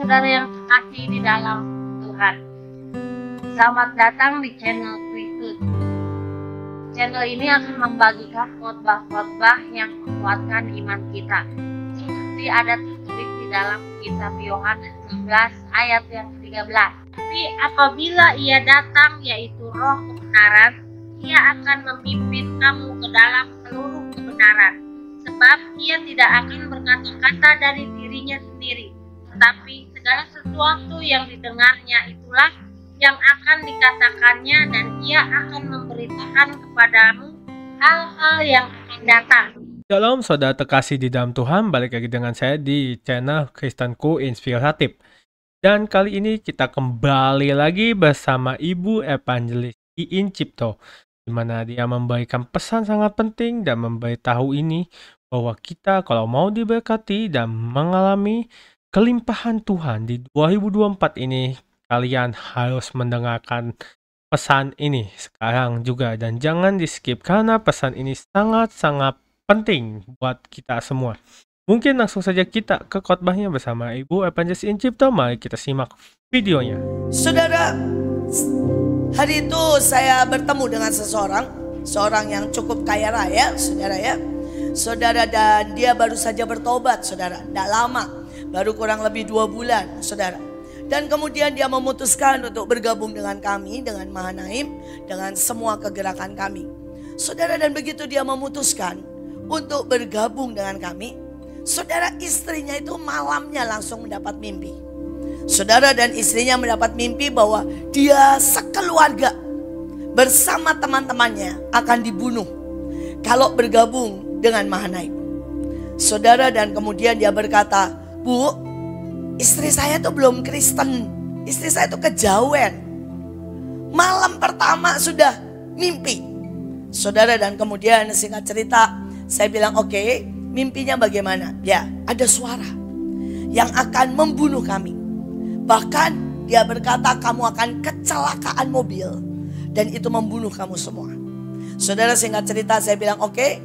saudara yang terkasih di dalam Tuhan. Selamat datang di channel Kristus. Channel ini akan membagikan khotbah-khotbah yang menguatkan iman kita. Seperti ada tertulis di dalam kitab Yohanes 11 ayat yang 13. Tapi apabila ia datang, yaitu Roh kebenaran, ia akan memimpin kamu ke dalam seluruh kebenaran. Sebab ia tidak akan berkata-kata dari dirinya sendiri, tetapi segala sesuatu yang didengarnya itulah yang akan dikatakannya, dan ia akan memberitakan kepadamu hal-hal yang akan datang. Shalom saudara terkasih di dalam Tuhan, balik lagi dengan saya di channel Kristenku Inspiratif. Dan kali ini kita kembali lagi bersama Ibu Evangelis Iin Cipto, di mana dia memberikan pesan sangat penting dan memberitahu ini bahwa kita kalau mau diberkati dan mengalami kelimpahan Tuhan di 2024 ini, kalian harus mendengarkan pesan ini sekarang juga, dan jangan di skip karena pesan ini sangat-sangat penting buat kita semua. Mungkin langsung saja kita ke khotbahnya bersama Ibu Evangelis Iin Cipto. Mari kita simak videonya. Saudara, hari itu saya bertemu dengan seorang yang cukup kaya raya, saudara ya. Saudara, dan dia baru saja bertobat, saudara. Tidak lama, baru kurang lebih 2 bulan, saudara. Dan kemudian dia memutuskan untuk bergabung dengan kami, dengan Mahanaim, dengan semua kegerakan kami. Saudara, dan begitu dia memutuskan untuk bergabung dengan kami, saudara, istrinya itu malamnya langsung mendapat mimpi. Saudara, dan istrinya mendapat mimpi bahwa dia sekeluarga bersama teman-temannya akan dibunuh kalau bergabung dengan Mahanaim. Saudara, dan kemudian dia berkata, "Bu, istri saya tuh belum Kristen. Istri saya tuh kejawen. Malam pertama sudah mimpi." Saudara, dan kemudian singkat cerita, saya bilang, "Oke, mimpinya bagaimana?" Ya, ada suara yang akan membunuh kami. Bahkan dia berkata, "Kamu akan kecelakaan mobil dan itu membunuh kamu semua." Saudara, singkat cerita saya bilang, "Oke,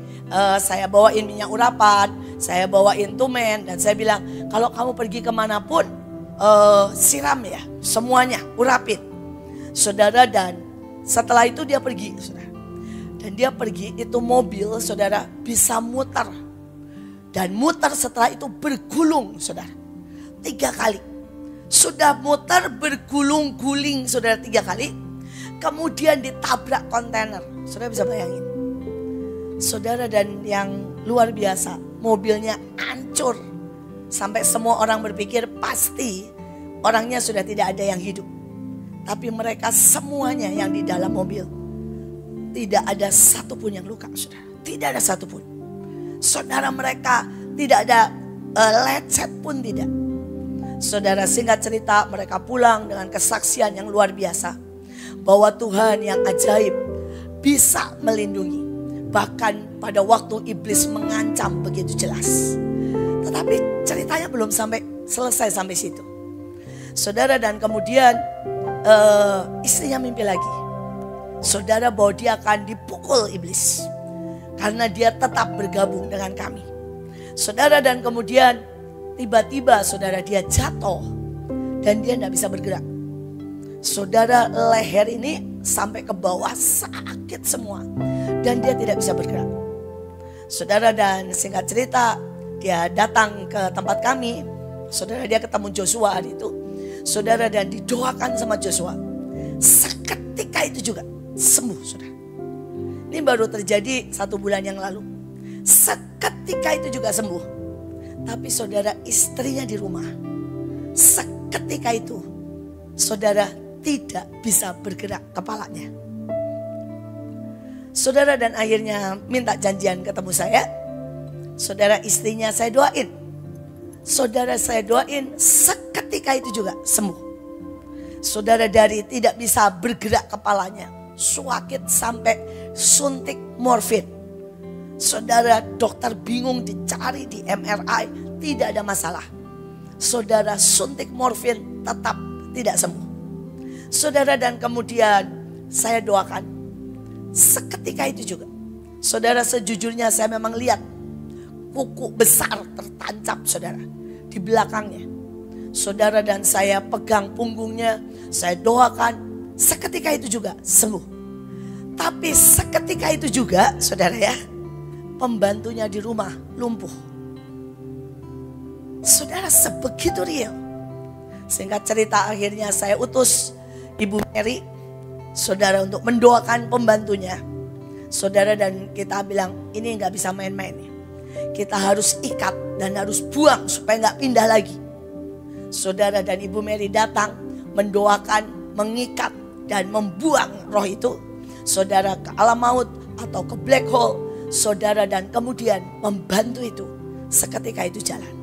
saya bawain minyak urapan, saya bawain tumen, dan saya bilang, kalau kamu pergi kemanapun, siram ya, semuanya, urapin." Saudara, dan setelah itu dia pergi, saudara. Dan dia pergi, itu mobil, saudara, bisa muter. Dan muter setelah itu bergulung, saudara. 3 kali. Sudah muter, bergulung-guling, saudara, 3 kali. Kemudian ditabrak kontainer. Saudara bisa bayangin. Saudara, dan yang luar biasa, mobilnya hancur. Sampai semua orang berpikir pasti orangnya sudah tidak ada yang hidup. Tapi mereka semuanya yang di dalam mobil, tidak ada satupun yang luka, saudara. Tidak ada satupun. Saudara, mereka tidak ada lecet pun tidak. Saudara, singkat cerita, mereka pulang dengan kesaksian yang luar biasa. Bahwa Tuhan yang ajaib bisa melindungi. Bahkan pada waktu iblis mengancam begitu jelas. Tetapi ceritanya belum selesai sampai situ. Saudara, dan kemudian istrinya mimpi lagi. Saudara, bahwa dia akan dipukul iblis. Karena dia tetap bergabung dengan kami. Saudara, dan kemudian tiba-tiba saudara, dia jatuh. Dan dia tidak bisa bergerak. Saudara, leher ini sampai ke bawah sakit semua. Dan dia tidak bisa bergerak. Saudara, dan singkat cerita, dia datang ke tempat kami. Saudara, dia ketemu Joshua hari itu. Saudara, dan didoakan sama Joshua. Seketika itu juga sembuh, saudara. Ini baru terjadi 1 bulan yang lalu. Seketika itu juga sembuh. Tapi saudara, istrinya di rumah. Seketika itu, saudara, tidak bisa bergerak kepalanya. Saudara, dan akhirnya minta janjian ketemu saya. Saudara, istrinya saya doain. Saudara, saya doain, seketika itu juga sembuh. Saudara, dari tidak bisa bergerak kepalanya, sakit sampai suntik morfin. Saudara, dokter bingung, dicari di MRI, tidak ada masalah. Saudara, suntik morfin tetap tidak sembuh. Saudara, dan kemudian saya doakan. Seketika itu juga, saudara, sejujurnya saya memang lihat kuku besar tertancap, saudara, di belakangnya. Saudara, dan saya pegang punggungnya, saya doakan, seketika itu juga sembuh. Tapi seketika itu juga, saudara ya, pembantunya di rumah lumpuh. Saudara, sebegitu real. Singkat cerita, akhirnya saya utus Ibu Mary, saudara, untuk mendoakan pembantunya. Saudara, dan kita bilang ini nggak bisa main-main nih. Kita harus ikat dan harus buang supaya nggak pindah lagi. Saudara, dan Ibu Mary datang mendoakan, mengikat dan membuang roh itu, saudara, ke alam maut atau ke black hole, saudara, dan kemudian membantu itu seketika itu jalan.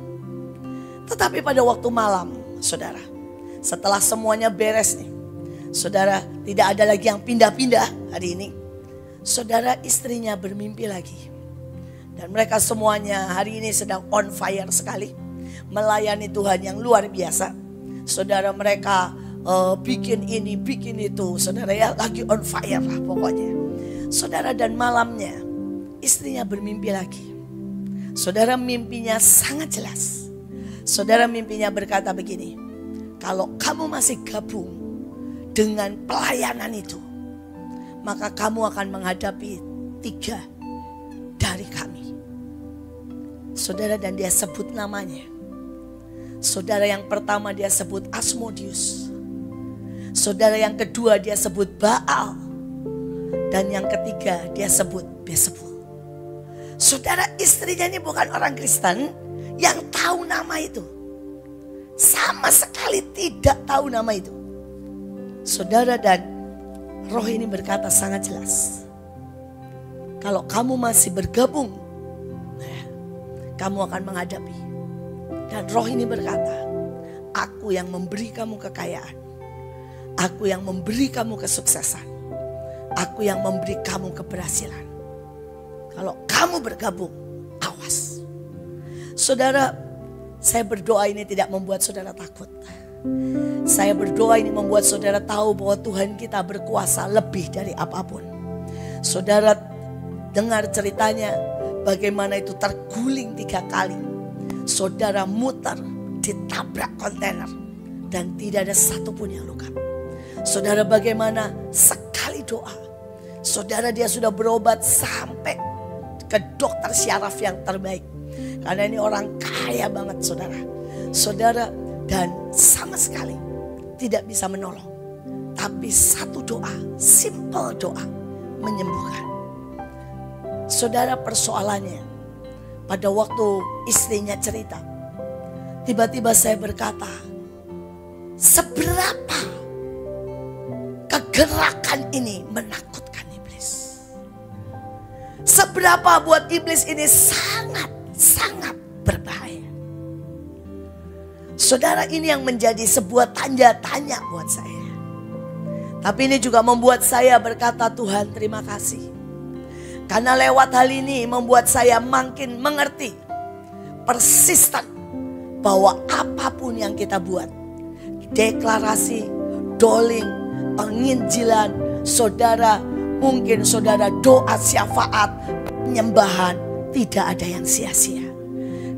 Tetapi pada waktu malam, saudara, setelah semuanya beres nih, saudara, tidak ada lagi yang pindah-pindah hari ini. Saudara, istrinya bermimpi lagi. Dan mereka semuanya hari ini sedang on fire sekali. Melayani Tuhan yang luar biasa. Saudara, mereka bikin ini, bikin itu. Saudara ya, lagi on fire lah pokoknya. Saudara, dan malamnya istrinya bermimpi lagi. Saudara, mimpinya sangat jelas. Saudara, mimpinya berkata begini. Kalau kamu masih gabung dengan pelayanan itu, maka kamu akan menghadapi 3 dari kami. Saudara, dan dia sebut namanya. Saudara, yang pertama dia sebut Asmodeus. Saudara, yang kedua dia sebut Baal. Dan yang ketiga dia sebut Beelzebul. Saudara, istrinya ini bukan orang Kristen yang tahu nama itu. Sama sekali tidak tahu nama itu. Saudara, dan roh ini berkata sangat jelas. Kalau kamu masih bergabung, kamu akan menghadapi. Dan roh ini berkata, aku yang memberi kamu kekayaan. Aku yang memberi kamu kesuksesan. Aku yang memberi kamu keberhasilan. Kalau kamu bergabung, awas. Saudara, saya berdoa ini tidak membuat saudara takut. Saya berdoa ini membuat saudara tahu bahwa Tuhan kita berkuasa lebih dari apapun. Saudara dengar ceritanya bagaimana itu terguling 3 kali. Saudara muter, ditabrak kontainer, dan tidak ada satupun yang luka. Saudara, bagaimana sekali doa, saudara, dia sudah berobat sampai ke dokter syaraf yang terbaik. Karena ini orang kaya banget, saudara. Saudara, dan sama sekali tidak bisa menolong. Tapi satu doa, simple doa, menyembuhkan. Saudara, persoalannya pada waktu istrinya cerita, tiba-tiba saya berkata, seberapa kegerakan ini menakutkan iblis. Seberapa buat iblis ini sangat berbahaya. Saudara, ini yang menjadi sebuah tanda tanya buat saya. Tapi ini juga membuat saya berkata, Tuhan terima kasih. Karena lewat hal ini membuat saya makin mengerti, persisten, bahwa apapun yang kita buat, deklarasi, doling, penginjilan, saudara, mungkin saudara doa syafaat, penyembahan, tidak ada yang sia-sia.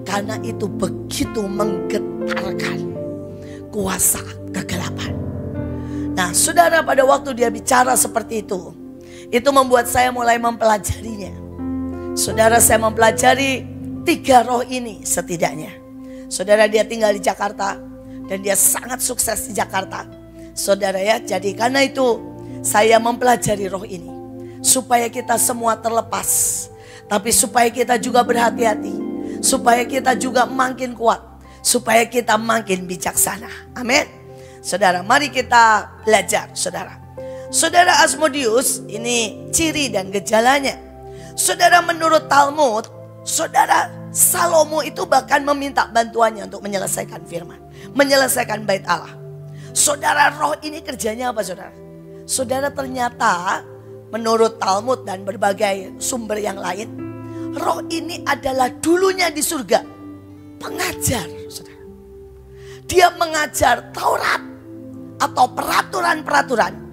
Karena itu begitu menggetarkan kuasa kegelapan. Nah, saudara, pada waktu dia bicara seperti itu membuat saya mulai mempelajarinya. Saudara, saya mempelajari 3 roh ini setidaknya. Saudara, dia tinggal di Jakarta dan dia sangat sukses di Jakarta. Saudara ya, jadi karena itu saya mempelajari roh ini. Supaya kita semua terlepas. Tapi supaya kita juga berhati-hati. Supaya kita juga makin kuat. Supaya kita makin bijaksana. Amin. Saudara, mari kita belajar, saudara. Saudara, Asmodeus ini ciri dan gejalanya. Saudara, menurut Talmud, saudara, Salomo itu bahkan meminta bantuannya untuk menyelesaikan firman, menyelesaikan bait Allah. Saudara, roh ini kerjanya apa, saudara? Saudara, ternyata menurut Talmud dan berbagai sumber yang lain, roh ini adalah dulunya di surga pengajar, saudara. Dia mengajar Taurat atau peraturan-peraturan.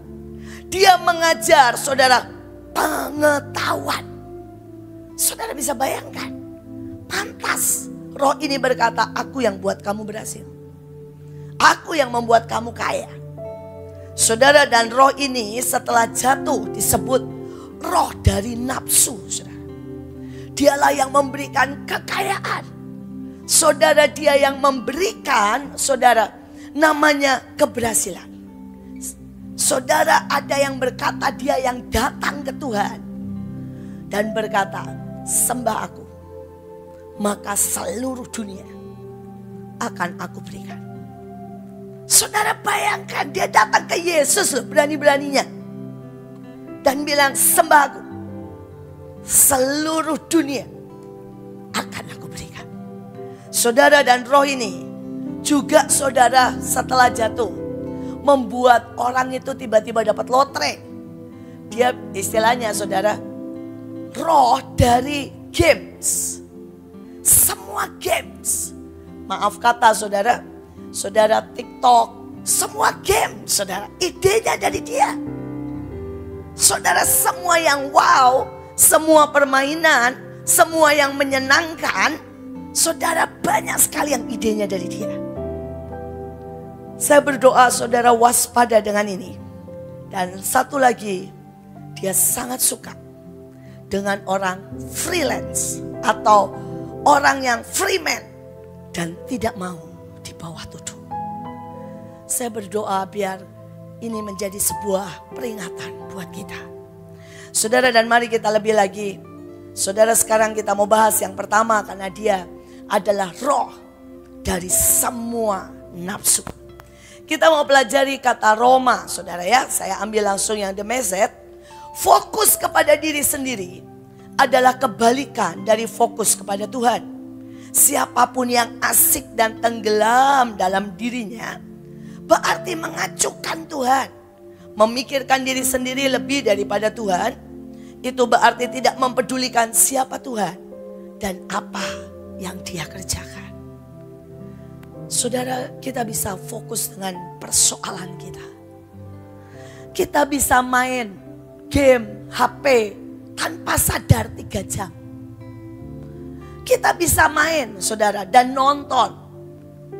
Dia mengajar, saudara, pengetahuan. Saudara bisa bayangkan, pantas roh ini berkata, aku yang buat kamu berhasil. Aku yang membuat kamu kaya. Saudara, dan roh ini setelah jatuh disebut roh dari nafsu, saudara. Dialah yang memberikan kekayaan. Saudara, dia yang memberikan, saudara, namanya keberhasilan. Saudara, ada yang berkata dia yang datang ke Tuhan dan berkata, sembah aku, maka seluruh dunia akan aku berikan. Saudara, bayangkan dia datang ke Yesus loh, berani-beraninya. Dan bilang, sembah aku, seluruh dunia akan aku berikan. Saudara, dan roh ini juga, saudara, setelah jatuh membuat orang itu tiba-tiba dapat lotre. Dia istilahnya, saudara, roh dari games. Semua games. Maaf kata, saudara, saudara, TikTok, semua game, saudara, idenya dari dia. Saudara, semua yang wow, semua permainan, semua yang menyenangkan, saudara, banyak sekali yang idenya dari dia. Saya berdoa saudara waspada dengan ini. Dan satu lagi, dia sangat suka dengan orang freelance atau orang yang freeman dan tidak mau di bawah tuduh. Saya berdoa biar ini menjadi sebuah peringatan buat kita. Saudara, dan mari kita lebih lagi. Saudara, sekarang kita mau bahas yang pertama karena dia adalah roh dari semua nafsu. Kita mau pelajari kata Roma, saudara ya. Saya ambil langsung yang The Message. Fokus kepada diri sendiri adalah kebalikan dari fokus kepada Tuhan. Siapapun yang asik dan tenggelam dalam dirinya berarti mengacukan Tuhan. Memikirkan diri sendiri lebih daripada Tuhan, itu berarti tidak mempedulikan siapa Tuhan dan apa yang dia kerjakan. Saudara, kita bisa fokus dengan persoalan kita. Kita bisa main game HP tanpa sadar 3 jam. Kita bisa main, saudara, dan nonton.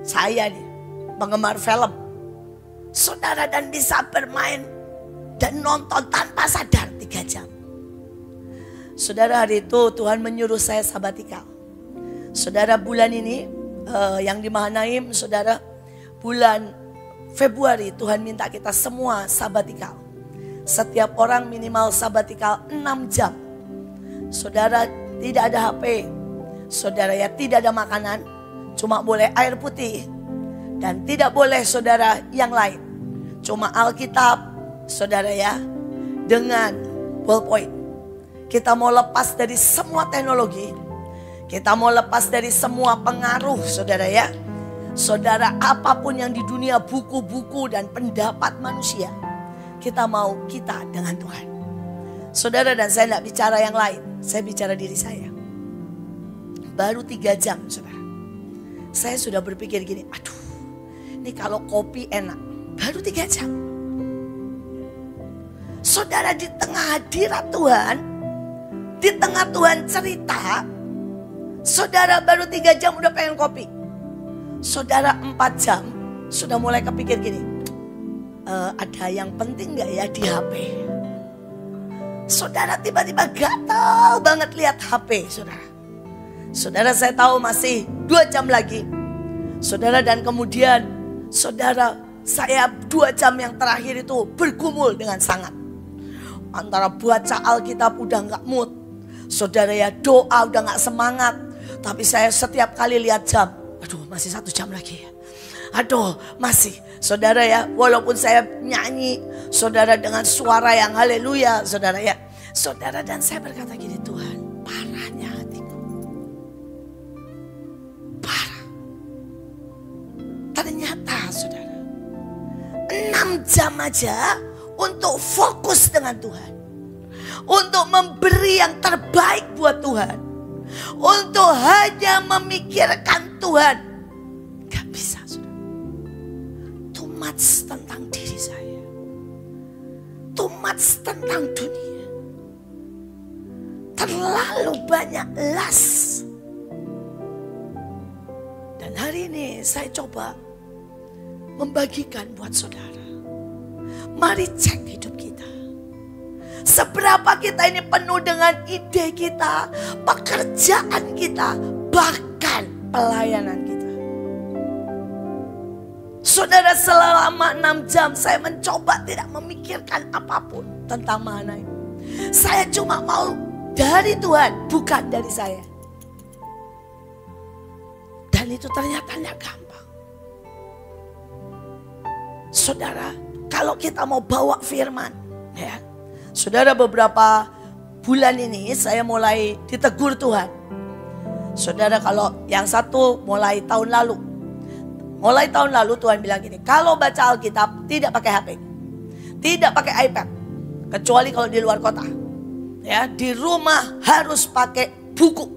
Saya nih, penggemar film. Saudara, dan bisa bermain dan nonton tanpa sadar 3 jam. Saudara, hari itu Tuhan menyuruh saya sabatikal. Saudara, bulan ini yang di Mahanaim, saudara, bulan Februari Tuhan minta kita semua sabatikal. Setiap orang minimal sabatikal 6 jam. Saudara, tidak ada HP. Saudara ya, tidak ada makanan. Cuma boleh air putih. Dan tidak boleh, saudara, yang lain. Cuma Alkitab, saudara ya, dengan ballpoint. Kita mau lepas dari semua teknologi. Kita mau lepas dari semua pengaruh, saudara ya. Saudara, apapun yang di dunia, buku-buku dan pendapat manusia, kita mau kita dengan Tuhan. Saudara, dan saya tidak bicara yang lain, saya bicara diri saya. Baru 3 jam, saudara. Saya sudah berpikir gini, aduh, ini kalau kopi enak. Baru 3 jam. Saudara, di tengah hadirat Tuhan, di tengah Tuhan cerita, saudara baru 3 jam udah pengen kopi. Saudara 4 jam sudah mulai kepikir gini, ada yang penting gak ya di HP? Saudara, tiba-tiba gatal banget lihat HP, saudara. Saudara, saya tahu masih 2 jam lagi. Saudara, dan kemudian saudara, saya 2 jam yang terakhir itu bergumul dengan sangat. Antara baca Alkitab udah gak mood. Saudara ya, doa udah gak semangat. Tapi saya setiap kali lihat jam, aduh masih 1 jam lagi ya. Aduh masih, saudara ya, walaupun saya nyanyi, saudara, dengan suara yang haleluya, saudara ya. Saudara, dan saya berkata gini, Tuhan, parahnya hatiku. Parah. Ternyata saudara, 6 jam aja untuk fokus dengan Tuhan. Untuk memberi yang terbaik buat Tuhan. Untuk hanya memikirkan Tuhan. Gak bisa, saudara. Too much tentang diri saya. Too much tentang dunia. Terlalu banyak lust. Dan hari ini saya coba membagikan buat saudara. Mari cek hidup kita. Seberapa kita ini penuh dengan ide kita, pekerjaan kita, bahkan pelayanan kita. Saudara, selama 6 jam saya mencoba tidak memikirkan apapun tentang Mahanaim. Saya cuma mau dari Tuhan, bukan dari saya. Dan itu ternyata tidak gampang. Saudara, kalau kita mau bawa firman, ya, saudara, beberapa bulan ini saya mulai ditegur Tuhan. Saudara, kalau yang satu mulai tahun lalu. Mulai tahun lalu Tuhan bilang gini, kalau baca Alkitab tidak pakai HP. Tidak pakai iPad. Kecuali kalau di luar kota. Ya, di rumah harus pakai buku.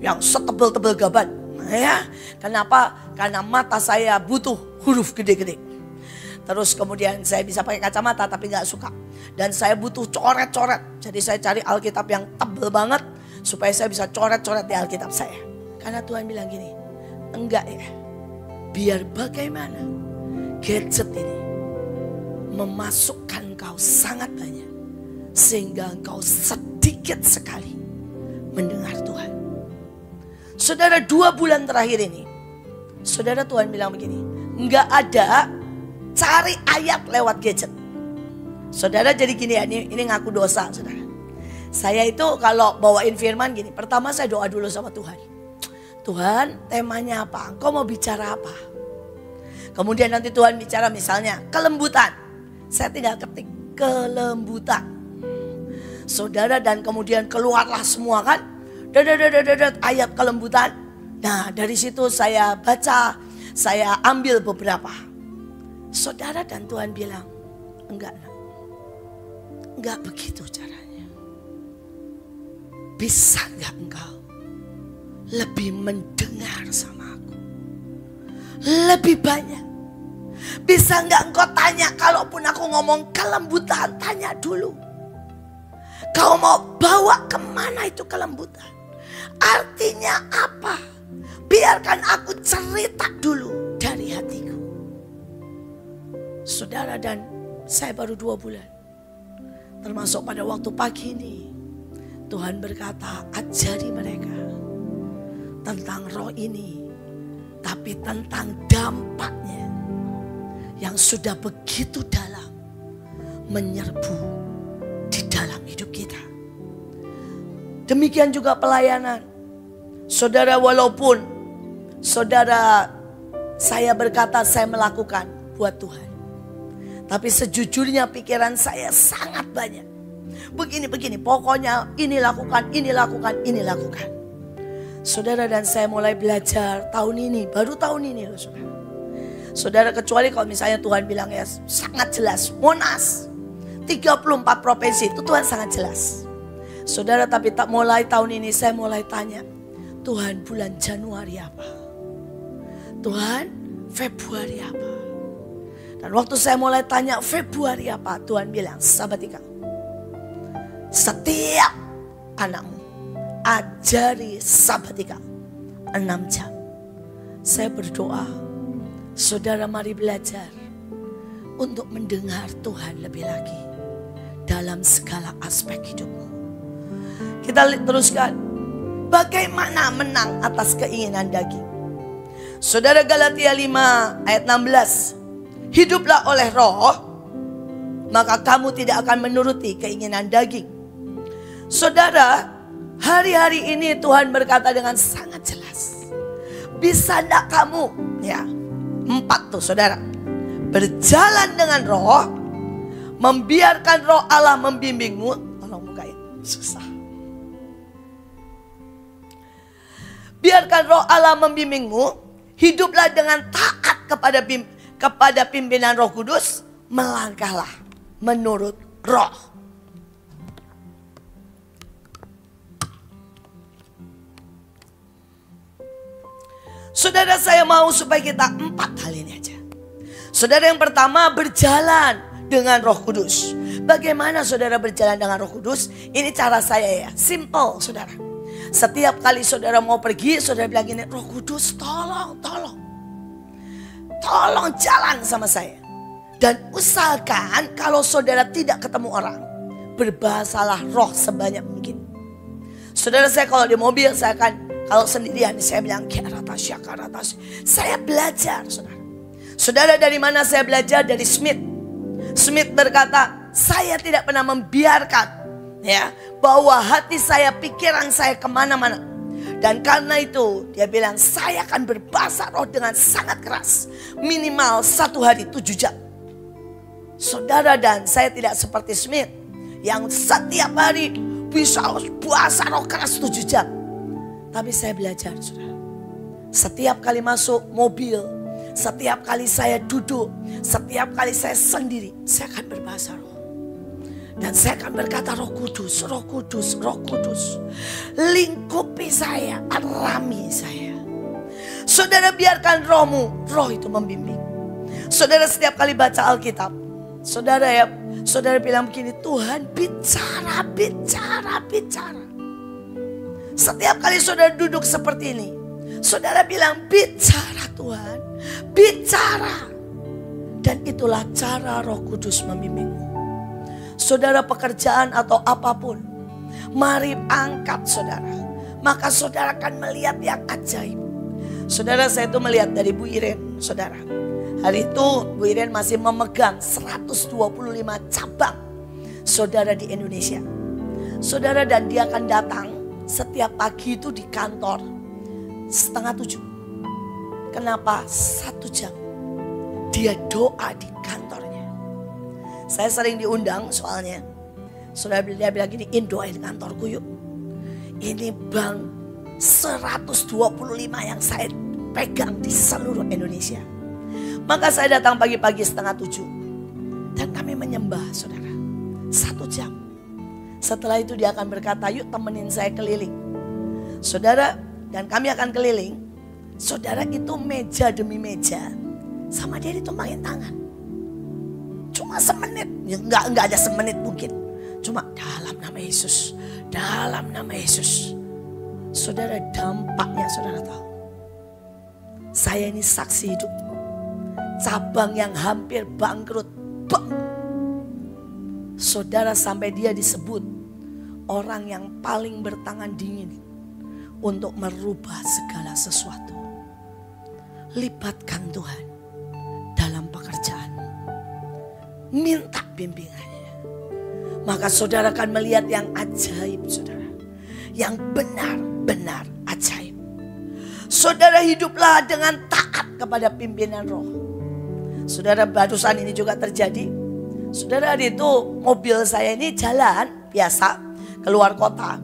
Yang setebel-tebel gaban. Ya, kenapa? Karena mata saya butuh huruf gede-gede. Terus kemudian saya bisa pakai kacamata tapi gak suka. Dan saya butuh coret-coret. Jadi saya cari Alkitab yang tebel banget. Supaya saya bisa coret-coret di Alkitab saya. Karena Tuhan bilang gini, enggak ya. Biar bagaimana gadget ini memasukkan kau sangat banyak. Sehingga engkau sedikit sekali mendengar Tuhan. Saudara, 2 bulan terakhir ini, saudara, Tuhan bilang begini, enggak ada cari ayat lewat gadget. Saudara, jadi gini ya, ini ngaku dosa saudara. Saya itu kalau bawain firman gini, pertama saya doa dulu sama Tuhan. Tuhan, temanya apa? Engkau mau bicara apa? Kemudian nanti Tuhan bicara misalnya kelembutan. Saya tinggal ketik kelembutan. Saudara, dan kemudian keluarlah semua kan. Ayat kelembutan. Nah, dari situ saya baca, saya ambil beberapa. Saudara, dan Tuhan bilang, enggak begitu caranya. Bisa enggak engkau lebih mendengar sama aku? Lebih banyak. Bisa enggak engkau tanya, kalaupun aku ngomong kelembutan, tanya dulu. Kau mau bawa kemana itu kelembutan? Artinya apa? Biarkan aku cerita dulu dari hatiku. Saudara, dan saya baru 2 bulan. Termasuk pada waktu pagi ini. Tuhan berkata, ajari mereka tentang roh ini, tapi tentang dampaknya yang sudah begitu dalam menyerbu di dalam hidup kita. Demikian juga pelayanan. Saudara, walaupun saudara, saya berkata saya melakukan buat Tuhan, tapi sejujurnya pikiran saya sangat banyak. Begini, pokoknya ini lakukan, ini lakukan, ini lakukan. Saudara, dan saya mulai belajar tahun ini, baru tahun ini loh saudara. Saudara, kecuali kalau misalnya Tuhan bilang ya sangat jelas, Monas 34 provinsi, itu Tuhan sangat jelas. Saudara, tapi tak mulai tahun ini saya mulai tanya, Tuhan bulan Januari apa? Tuhan Februari apa? Dan waktu saya mulai tanya Februari apa, Tuhan bilang, Sabatika, setiap anakmu ajari Sabatika 6 jam. Saya berdoa, saudara, mari belajar untuk mendengar Tuhan lebih lagi dalam segala aspek hidupmu. Kita teruskan, bagaimana menang atas keinginan daging. Saudara, Galatia 5 ayat 16. Hiduplah oleh roh, maka kamu tidak akan menuruti keinginan daging. Saudara, hari-hari ini Tuhan berkata dengan sangat jelas. Bisa enggak kamu, ya 4 tuh saudara, berjalan dengan roh, membiarkan roh Allah membimbingmu. Tolong bukain, susah. Biarkan roh Allah membimbingmu, hiduplah dengan taat kepada pimpinan Roh Kudus, melangkahlah menurut roh. Saudara, saya mau supaya kita 4 hal ini aja. Saudara, yang pertama, berjalan dengan Roh Kudus. Bagaimana saudara berjalan dengan Roh Kudus? Ini cara saya ya, simple saudara. Setiap kali saudara mau pergi, saudara bilang gini, Roh Kudus tolong. tolong jalan sama saya. Dan usahakan kalau saudara tidak ketemu orang, berbahasalah roh sebanyak mungkin. Saudara, saya kalau di mobil, saya akan, kalau sendirian, saya bilang, saya belajar, saudara. Saudara, dari mana saya belajar? Dari Smith. Smith berkata, saya tidak pernah membiarkan ya bahwa hati saya, pikiran saya kemana-mana. Dan karena itu dia bilang, saya akan berbahasa roh dengan sangat keras. Minimal 1 hari 7 jam. Saudara, dan saya tidak seperti Smith yang setiap hari bisa bahasa roh keras 7 jam. Tapi saya belajar, saudara. Setiap kali masuk mobil, setiap kali saya duduk, setiap kali saya sendiri, saya akan berbahasa roh. Dan saya akan berkata, Roh Kudus, Roh Kudus, Roh Kudus, lingkupi saya, arami saya. Saudara, biarkan rohmu, roh itu membimbing. Saudara, setiap kali baca Alkitab, saudara bilang begini, Tuhan bicara, bicara, bicara. Setiap kali saudara duduk seperti ini, saudara bilang, bicara Tuhan, bicara. Dan itulah cara Roh Kudus membimbingmu. Saudara, pekerjaan atau apapun, mari angkat saudara. Maka saudara akan melihat yang ajaib. Saudara, saya itu melihat dari Bu Iren, saudara. Hari itu Bu Iren masih memegang 125 cabang saudara di Indonesia. Saudara, dan dia akan datang setiap pagi itu di kantor 6:30. Kenapa? 1 jam dia doa di kantornya. Saya sering diundang soalnya. Saudara, dia bilang gini, doain kantorku yuk. Ini bank 125 yang saya pegang di seluruh Indonesia. Maka saya datang pagi-pagi 6:30. Dan kami menyembah, saudara. 1 jam. Setelah itu dia akan berkata, yuk temenin saya keliling. Saudara, dan kami akan keliling. Saudara, itu meja demi meja sama dia ditumpangin tangan. Cuma semenit, ya enggak ada semenit mungkin. Cuma dalam nama Yesus, dalam nama Yesus. Saudara, dampaknya saudara tahu. Saya ini saksi hidup. Cabang yang hampir bangkrut, saudara, sampai dia disebut orang yang paling bertangan dingin untuk merubah segala sesuatu. Libatkan Tuhan dalam pekerjaan. Minta bimbingannya. Maka saudara akan melihat yang ajaib, saudara. Yang benar-benar ajaib. Saudara, hiduplah dengan taat kepada pimpinan roh. Saudara, barusan ini juga terjadi. Saudara, hari itu mobil saya ini jalan biasa keluar kota.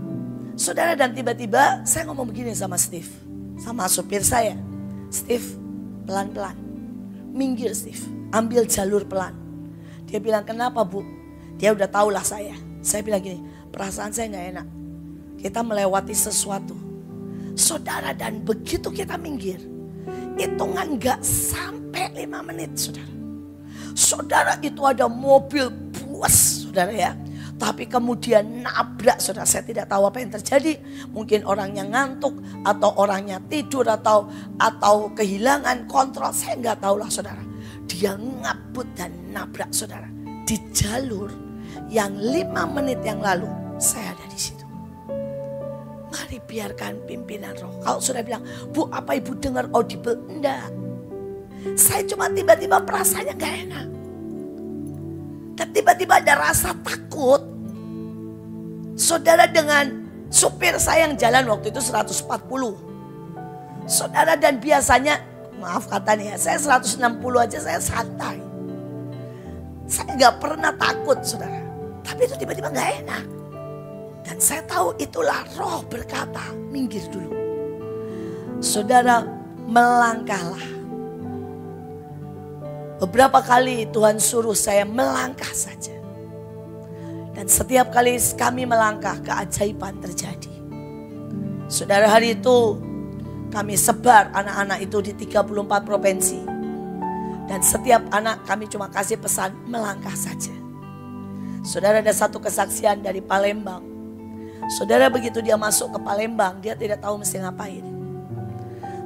Saudara, dan tiba-tiba saya ngomong begini sama Steve. Sama supir saya. Steve, pelan-pelan. Minggir Steve, ambil jalur pelan. Dia bilang, kenapa Bu? Dia udah tahulah saya. Saya bilang gini, perasaan saya gak enak. Kita melewati sesuatu. Saudara, dan begitu kita minggir, hitungan gak sampai 5 menit, saudara. Saudara, itu ada mobil bus, saudara ya. Tapi kemudian nabrak, saudara. Saya tidak tahu apa yang terjadi. Mungkin orangnya ngantuk, atau orangnya tidur, atau kehilangan kontrol. Saya gak tahu lah, saudara. Dia ngabut dan nabrak, saudara. Di jalur yang 5 menit yang lalu saya ada di situ. Mari biarkan pimpinan roh. Kalau sudah bilang, Bu, apa Ibu dengar audible? Enggak. Saya cuma tiba-tiba perasaannya gak enak. Dan tiba-tiba ada rasa takut. Saudara, dengan supir saya yang jalan waktu itu 140. Saudara, dan biasanya, maaf katanya, saya 160 aja saya santai. Saya gak pernah takut, saudara. Tapi itu tiba-tiba gak enak. Dan saya tahu itulah roh berkata, minggir dulu. Saudara, melangkahlah. Beberapa kali Tuhan suruh saya melangkah saja. Dan setiap kali kami melangkah, keajaiban terjadi. Saudara, hari itu kami sebar anak-anak itu di 34 provinsi. Dan setiap anak kami cuma kasih pesan, melangkah saja. Saudara, ada satu kesaksian dari Palembang. Saudara, begitu dia masuk ke Palembang, dia tidak tahu mesti ngapain.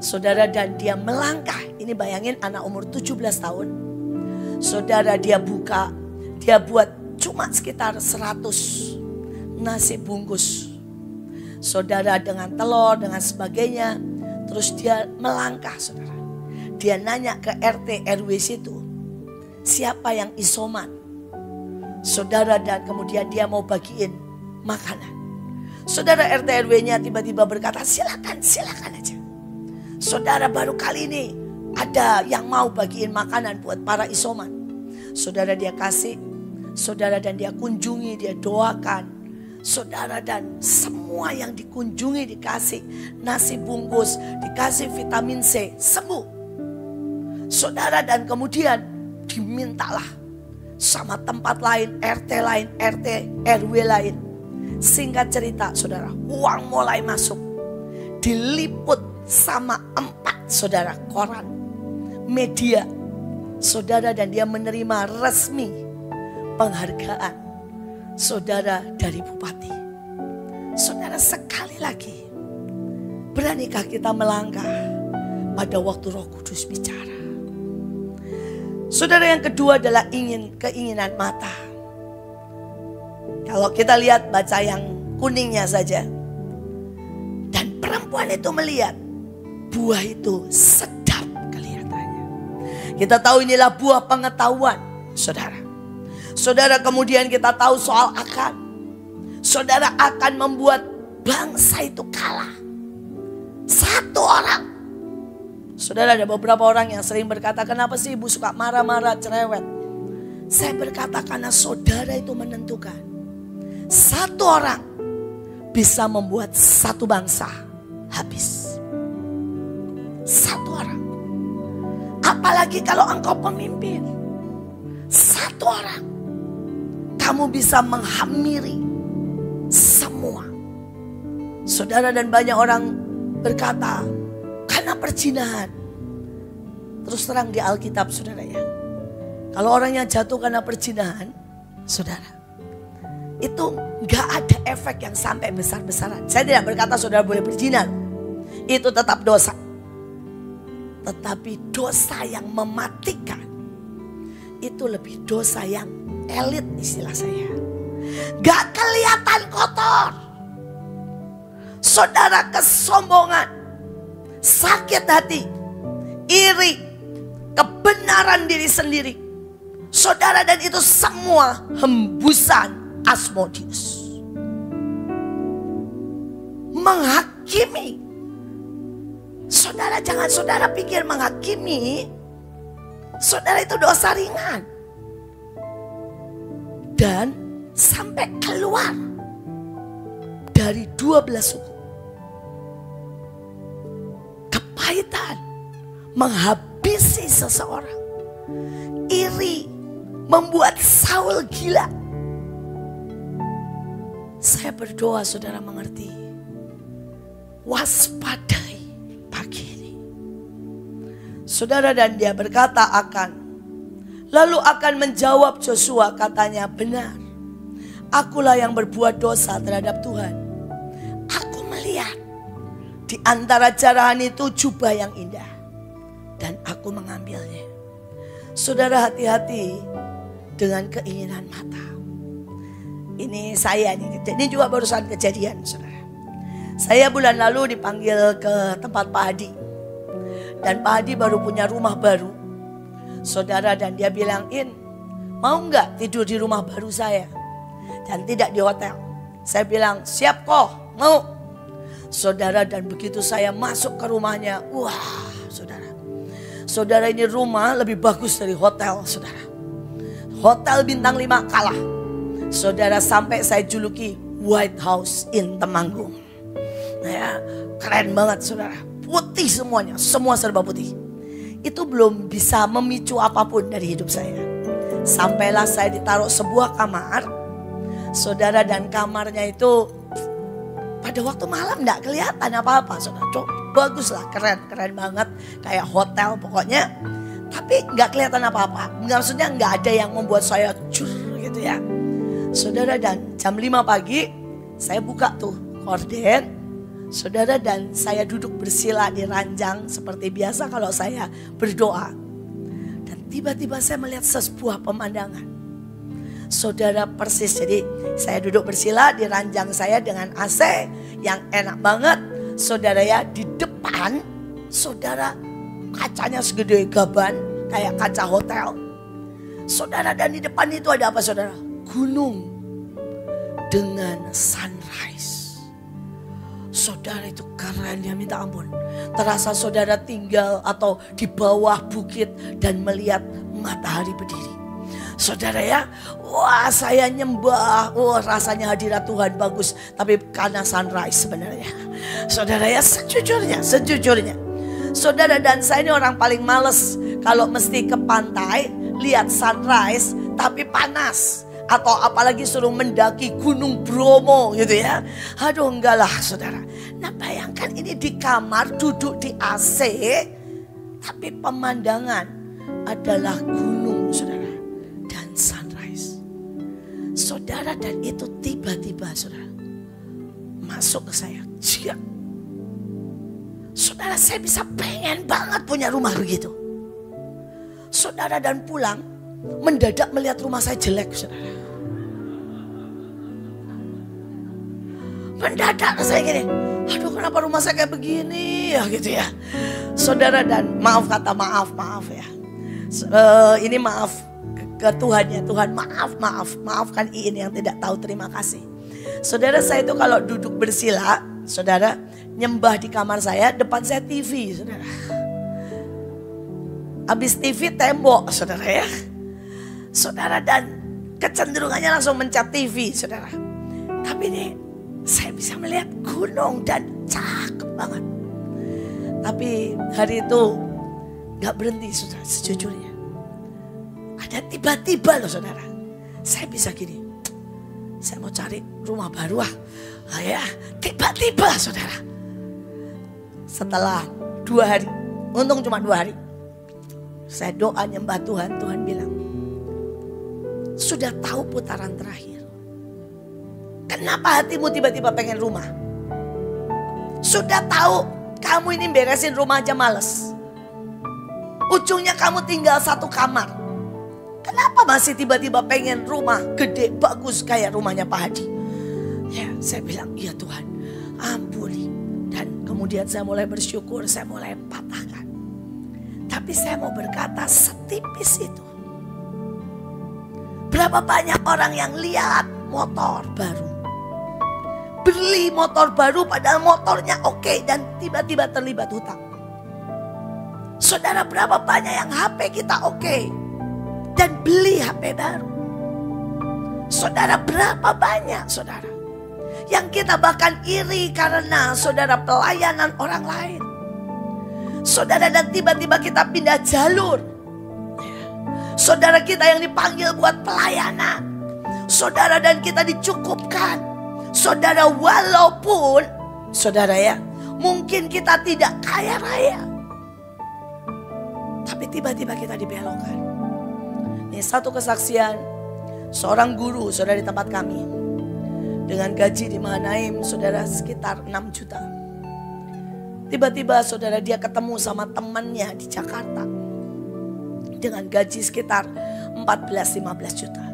Saudara, dan dia melangkah. Ini bayangin anak umur 17 tahun. Saudara, dia buat cuma sekitar 100 nasi bungkus. Saudara, dengan telur, dengan sebagainya. Terus dia melangkah, saudara. Dia nanya ke RT RW situ, siapa yang isoman? Saudara, dan kemudian dia mau bagiin makanan. Saudara, RT RW-nya tiba-tiba berkata, silakan aja. Saudara, baru kali ini ada yang mau bagiin makanan buat para isoman. Saudara, dia kasih. Saudara, dan dia kunjungi, dia doakan. Saudara, dan semua yang dikunjungi dikasih nasi bungkus, dikasih vitamin C, sembuh. Saudara, dan kemudian dimintalah sama tempat lain, RT RW lain. Singkat cerita, saudara, uang mulai masuk. Diliput sama 4, saudara, koran, media. Saudara, dan dia menerima resmi penghargaan, saudara, dari bupati. Saudara, sekali lagi, beranikah kita melangkah pada waktu Roh Kudus bicara? Saudara, yang kedua adalah keinginan mata. Kalau kita lihat, baca yang kuningnya saja. Dan perempuan itu melihat buah itu sedap kelihatannya. Kita tahu inilah buah pengetahuan, saudara. Saudara, kemudian kita tahu soal akan. Saudara, akan membuat bangsa itu kalah. 1 orang. Saudara, ada beberapa orang yang sering berkata, kenapa sih ibu suka marah-marah, cerewet? Saya berkata karena saudara itu menentukan. 1 orang bisa membuat 1 bangsa habis. 1 orang. Apalagi kalau engkau pemimpin. 1 orang. Kamu bisa menghamiri semua. Saudara, dan banyak orang berkata, karena perzinahan. Terus terang di Alkitab, saudara, ya. Kalau orang yang jatuh karena perzinahan, saudara, itu gak ada efek yang sampai besar-besaran. Saya tidak berkata saudara boleh berzina. Itu tetap dosa. Tetapi dosa yang mematikan, itu lebih dosa yang elit, istilah saya. Gak kelihatan kotor. Saudara, kesombongan, sakit hati, iri, kebenaran diri sendiri. Saudara, dan itu semua hembusan Asmodeus. Menghakimi. Saudara, jangan saudara pikir menghakimi, saudara, itu dosa ringan. Dan sampai keluar dari 12 suku. Kepahitan menghabisi seseorang. Iri membuat Saul gila. Saya berdoa saudara mengerti. Waspadai pagi ini. Saudara, dan dia berkata akan. Lalu akan menjawab Joshua, katanya, benar. Akulah yang berbuat dosa terhadap Tuhan. Aku melihat di antara jarahan itu jubah yang indah. Dan aku mengambilnya. Saudara, hati-hati dengan keinginan mata. Ini saya nih, ini juga barusan kejadian, saudara. Saya bulan lalu dipanggil ke tempat Pak Hadi. Dan Pak Hadi baru punya rumah baru. Saudara, dan dia bilang, In, mau nggak tidur di rumah baru saya? Dan tidak di hotel. Saya bilang, siap kok, mau. Saudara, dan begitu saya masuk ke rumahnya, wah, saudara. Saudara, ini rumah lebih bagus dari hotel, saudara. Hotel bintang 5 kalah. Saudara, sampai saya juluki White House in Temanggung. Ya, keren banget, saudara. Putih semuanya, semua serba putih. Itu belum bisa memicu apapun dari hidup saya. Sampailah saya ditaruh sebuah kamar. Saudara, dan kamarnya itu pada waktu malam gak kelihatan apa-apa, saudara. Bagus lah, keren banget. Kayak hotel pokoknya. Tapi gak kelihatan apa-apa. Maksudnya gak ada yang membuat saya cur gitu ya. Saudara, dan jam 5 pagi saya buka tuh korden. Saudara, dan saya duduk bersila di ranjang seperti biasa kalau saya berdoa. Dan tiba-tiba saya melihat sebuah pemandangan. Saudara, persis, jadi saya duduk bersila di ranjang saya dengan AC yang enak banget. Saudara ya, di depan saudara kacanya segede gaban kayak kaca hotel. Saudara, dan di depan itu ada apa saudara? Gunung dengan sunrise. Saudara, itu keren ya minta ampun. Terasa saudara tinggal atau di bawah bukit dan melihat matahari berdiri. Saudara ya, wah saya nyembah, wah rasanya hadirat Tuhan bagus. Tapi karena sunrise sebenarnya. Saudara ya, sejujurnya. Saudara, dan saya ini orang paling males kalau mesti ke pantai, lihat sunrise tapi panas. Atau apalagi suruh mendaki Gunung Bromo gitu ya. Aduh enggak lah saudara. Nah bayangkan ini di kamar duduk di AC. Tapi pemandangan adalah gunung saudara. Dan sunrise. Saudara, dan itu tiba-tiba saudara. Masuk ke saya. Jia. Saudara, saya bisa pengen banget punya rumah begitu. Saudara, dan pulang. Mendadak melihat rumah saya jelek saudara. Mendadak saya gini, aduh kenapa rumah saya kayak begini ya gitu ya. Saudara, dan maaf ya. Ini maaf ke Tuhan ya. Tuhan maafkan Iin yang tidak tahu terima kasih. Saudara, saya itu kalau duduk bersila, saudara, nyembah di kamar saya, depan saya TV saudara. Habis TV tembok saudara ya. Saudara, dan kecenderungannya langsung mencet TV saudara. Tapi ini saya bisa melihat gunung dan cakep banget. Tapi hari itu gak berhenti saudara, sejujurnya. Ada tiba-tiba loh saudara. Saya bisa gini, saya mau cari rumah baru ya. Tiba-tiba saudara. Setelah 2 hari, untung cuma 2 hari. Saya doa nyembah Tuhan, Tuhan bilang, sudah tahu putaran terakhir. Kenapa hatimu tiba-tiba pengen rumah? Sudah tahu kamu ini beresin rumah aja males. Ujungnya kamu tinggal 1 kamar. Kenapa masih tiba-tiba pengen rumah gede bagus kayak rumahnya Pak Hadi? Ya, saya bilang iya Tuhan, ampuni. Dan kemudian saya mulai bersyukur, saya mulai patahkan. Tapi saya mau berkata setipis itu. Berapa banyak orang yang lihat motor baru. Beli motor baru padahal motornya oke dan tiba-tiba terlibat hutang. Saudara, berapa banyak yang HP kita oke dan beli HP baru. Saudara, berapa banyak saudara yang kita bahkan iri karena saudara pelayanan orang lain. Saudara, dan tiba-tiba kita pindah jalur. Saudara, kita yang dipanggil buat pelayanan. Saudara, dan kita dicukupkan. Saudara, walaupun saudara ya, mungkin kita tidak kaya raya, tapi tiba-tiba kita dibelokkan. Ini satu kesaksian seorang guru saudara di tempat kami, dengan gaji di Mahanaim saudara sekitar 6 juta. Tiba-tiba saudara dia ketemu sama temannya di Jakarta dengan gaji sekitar 14-15 juta.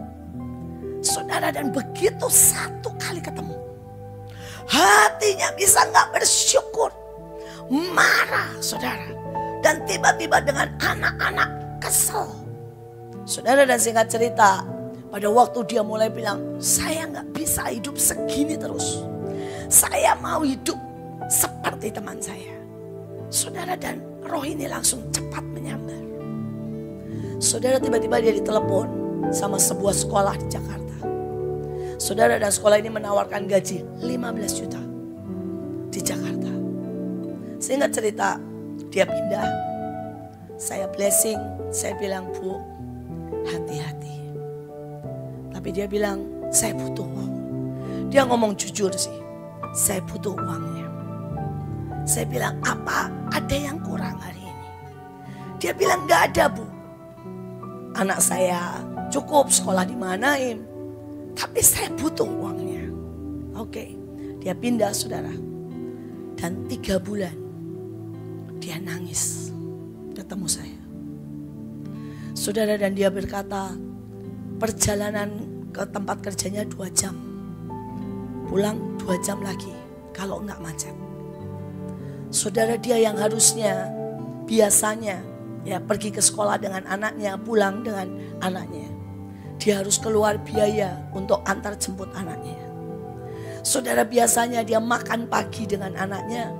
Saudara, dan begitu 1 kali ketemu, hatinya bisa gak bersyukur, marah saudara. Dan tiba-tiba dengan anak-anak kesel. Saudara, dan singkat cerita, pada waktu dia mulai bilang, saya gak bisa hidup segini terus. Saya mau hidup seperti teman saya. Saudara, dan roh ini langsung cepat menyambar. Saudara, tiba-tiba dia ditelepon sama sebuah sekolah di Jakarta. Saudara, dan sekolah ini menawarkan gaji 15 juta di Jakarta. Singkat cerita, dia pindah. Saya blessing, saya bilang, Bu, hati-hati. Tapi dia bilang, saya butuh. Dia ngomong jujur sih, saya butuh uangnya. Saya bilang, apa ada yang kurang hari ini? Dia bilang, gak ada Bu. Anak saya cukup sekolah di Mahanaim. Tapi saya butuh uangnya. Oke, dia pindah saudara. Dan 3 bulan dia nangis ketemu saya. Saudara, dan dia berkata perjalanan ke tempat kerjanya 2 jam. Pulang 2 jam lagi kalau enggak macet. Saudara, dia yang harusnya biasanya ya pergi ke sekolah dengan anaknya, pulang dengan anaknya. Dia harus keluar biaya untuk antar jemput anaknya. Saudara, biasanya dia makan pagi dengan anaknya.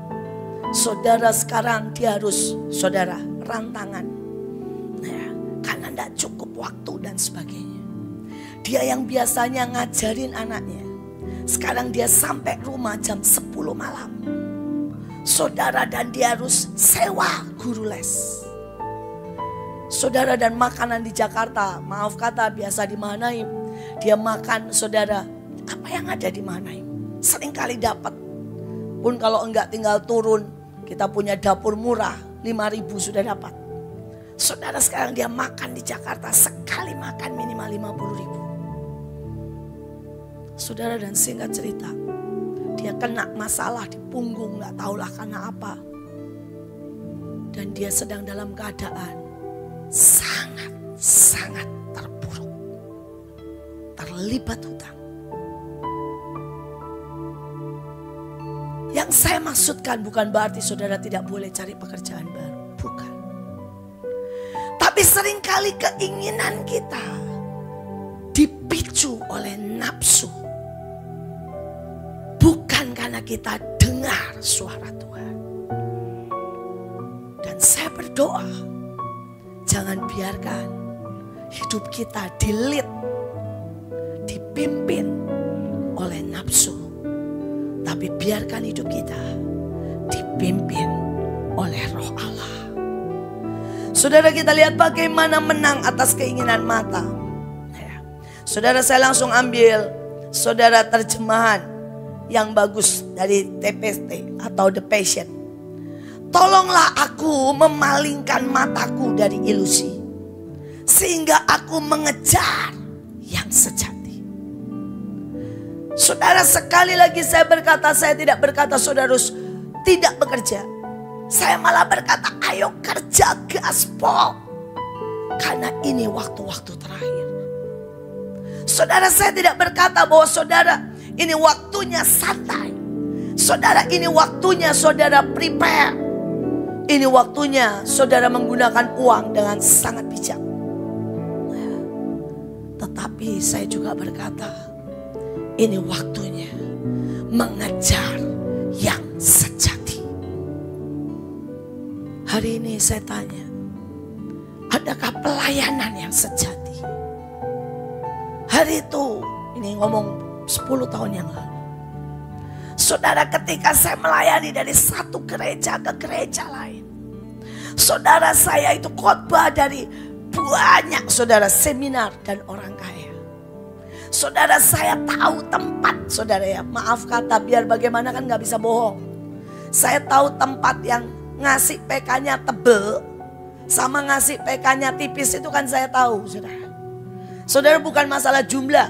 Saudara, sekarang dia harus, saudara, rantangan. Nah, karena tidak cukup waktu dan sebagainya. Dia yang biasanya ngajarin anaknya, sekarang dia sampai rumah jam 10 malam. Saudara, dan dia harus sewa guru les. Saudara, dan makanan di Jakarta, maaf kata, biasa di Mahanaim. Dia makan, saudara, apa yang ada di Mahanaim. Seringkali dapat. Pun kalau enggak tinggal turun, kita punya dapur murah, 5.000 sudah dapat. Saudara, sekarang dia makan di Jakarta, sekali makan minimal 50.000. Saudara, dan singkat cerita, dia kena masalah di punggung, gak tahulah karena apa. Dan dia sedang dalam keadaan sangat terpuruk, terlibat hutang. Yang saya maksudkan bukan berarti saudara tidak boleh cari pekerjaan baru, bukan. Tapi seringkali keinginan kita dipicu oleh nafsu, bukan karena kita dengar suara Tuhan. Dan saya berdoa, jangan biarkan hidup kita dipimpin oleh nafsu. Tapi biarkan hidup kita dipimpin oleh Roh Allah. Saudara, kita lihat bagaimana menang atas keinginan mata. Saudara, saya langsung ambil, saudara, terjemahan yang bagus dari TPT atau The Passion. Tolonglah aku memalingkan mataku dari ilusi, sehingga aku mengejar yang sejati. Saudara, sekali lagi saya berkata, saya tidak berkata saudara harus tidak bekerja. Saya malah berkata, ayo kerja gaspol. Karena ini waktu-waktu terakhir. Saudara, saya tidak berkata bahwa saudara ini waktunya santai. Saudara, ini waktunya saudara prepare. Ini waktunya saudara menggunakan uang dengan sangat bijak. Tetapi saya juga berkata, ini waktunya mengejar yang sejati. Hari ini saya tanya, adakah pelayanan yang sejati? Hari itu, ini ngomong 10 tahun yang lalu. Saudara, ketika saya melayani dari satu gereja ke gereja lain. Saudara, saya itu khotbah dari banyak saudara seminar dan orang kaya. Saudara, saya tahu tempat, saudara ya, maaf kata, biar bagaimana kan gak bisa bohong. Saya tahu tempat yang ngasih PK-nya tebel sama ngasih PK-nya tipis, itu kan saya tahu, saudara. Saudara, bukan masalah jumlah.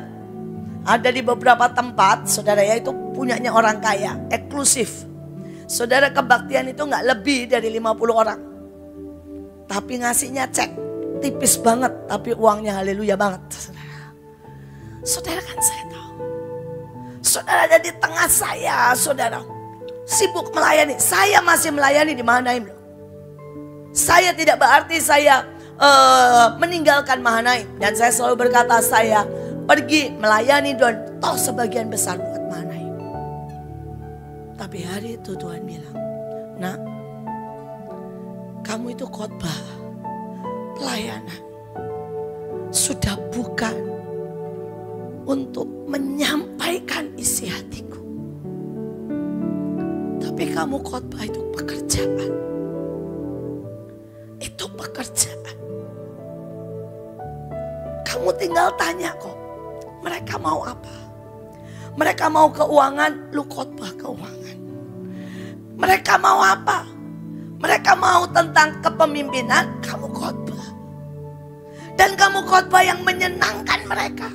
Ada di beberapa tempat, saudara ya, itu punyanya orang kaya, eksklusif. Saudara, kebaktian itu gak lebih dari 50 orang. Tapi ngasihnya cek, tipis banget, tapi uangnya haleluya banget, saudara. Saudara, kan saya tahu. Saudara, ada di tengah saya, saudara, sibuk melayani. Saya masih melayani di Mahanaim. Saya tidak berarti saya meninggalkan Mahanaim. Dan saya selalu berkata, saya pergi melayani dan toh sebagian besar buat Mahanaim. Tapi hari itu Tuhan bilang, nak, kamu itu khotbah, pelayanan, sudah bukan untuk menyampaikan isi hatiku. Tapi kamu khotbah itu pekerjaan. Itu pekerjaan. Kamu tinggal tanya kok, mereka mau apa? Mereka mau keuangan, lu khotbah keuangan. Mereka mau apa? Mereka mau tentang kepemimpinan, kamu khotbah. Dan kamu khotbah yang menyenangkan mereka.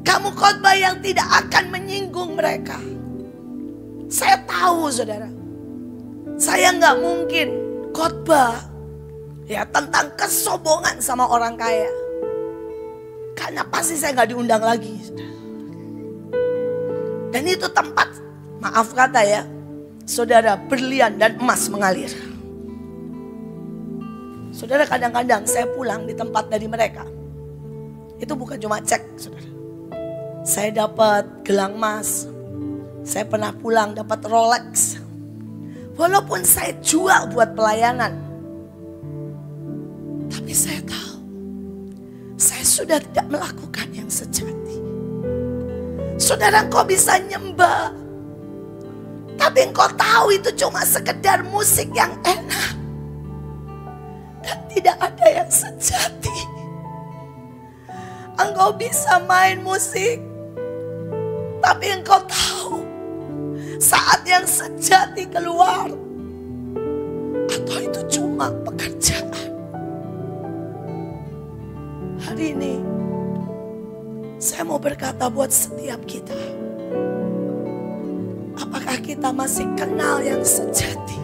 Kamu khotbah yang tidak akan menyinggung mereka. Saya tahu saudara, saya nggak mungkin khotbah ya tentang kesombongan sama orang kaya. Karena pasti saya nggak diundang lagi. Dan itu tempat, maaf kata ya, saudara, berlian dan emas mengalir. Saudara, kadang-kadang saya pulang di tempat dari mereka. Itu bukan cuma cek, saudara. Saya dapat gelang emas. Saya pernah pulang dapat Rolex. Walaupun saya jual buat pelayanan. Tapi saya tahu, saya sudah tidak melakukan yang sejati. Saudara, engkau bisa nyembah. Tapi engkau tahu itu cuma sekedar musik yang enak. Dan tidak ada yang sejati. Engkau bisa main musik. Tapi engkau tahu saat yang sejati keluar. Atau itu cuma pekerjaan. Hari ini saya mau berkata buat setiap kita. Apakah kita masih kenal yang sejati?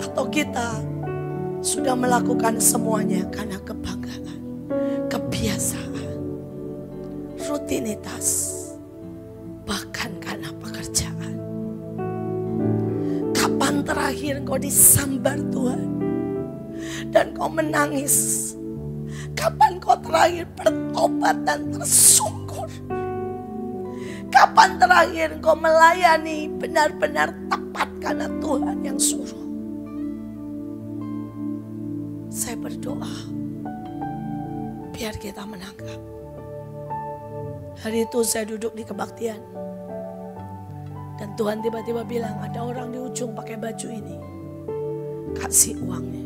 Atau kita sudah melakukan semuanya karena kebanggaan, kebiasaan, rutinitas, bahkan karena pekerjaan? Kapan terakhir kau disambar Tuhan dan kau menangis? Kapan kau terakhir bertobat dan tersungkur? Kapan terakhir kau melayani benar-benar tepat karena Tuhan yang suruh? Saya berdoa biar kita menangkap. Hari itu saya duduk di kebaktian. Dan Tuhan tiba-tiba bilang, ada orang di ujung pakai baju ini. Kasih uangnya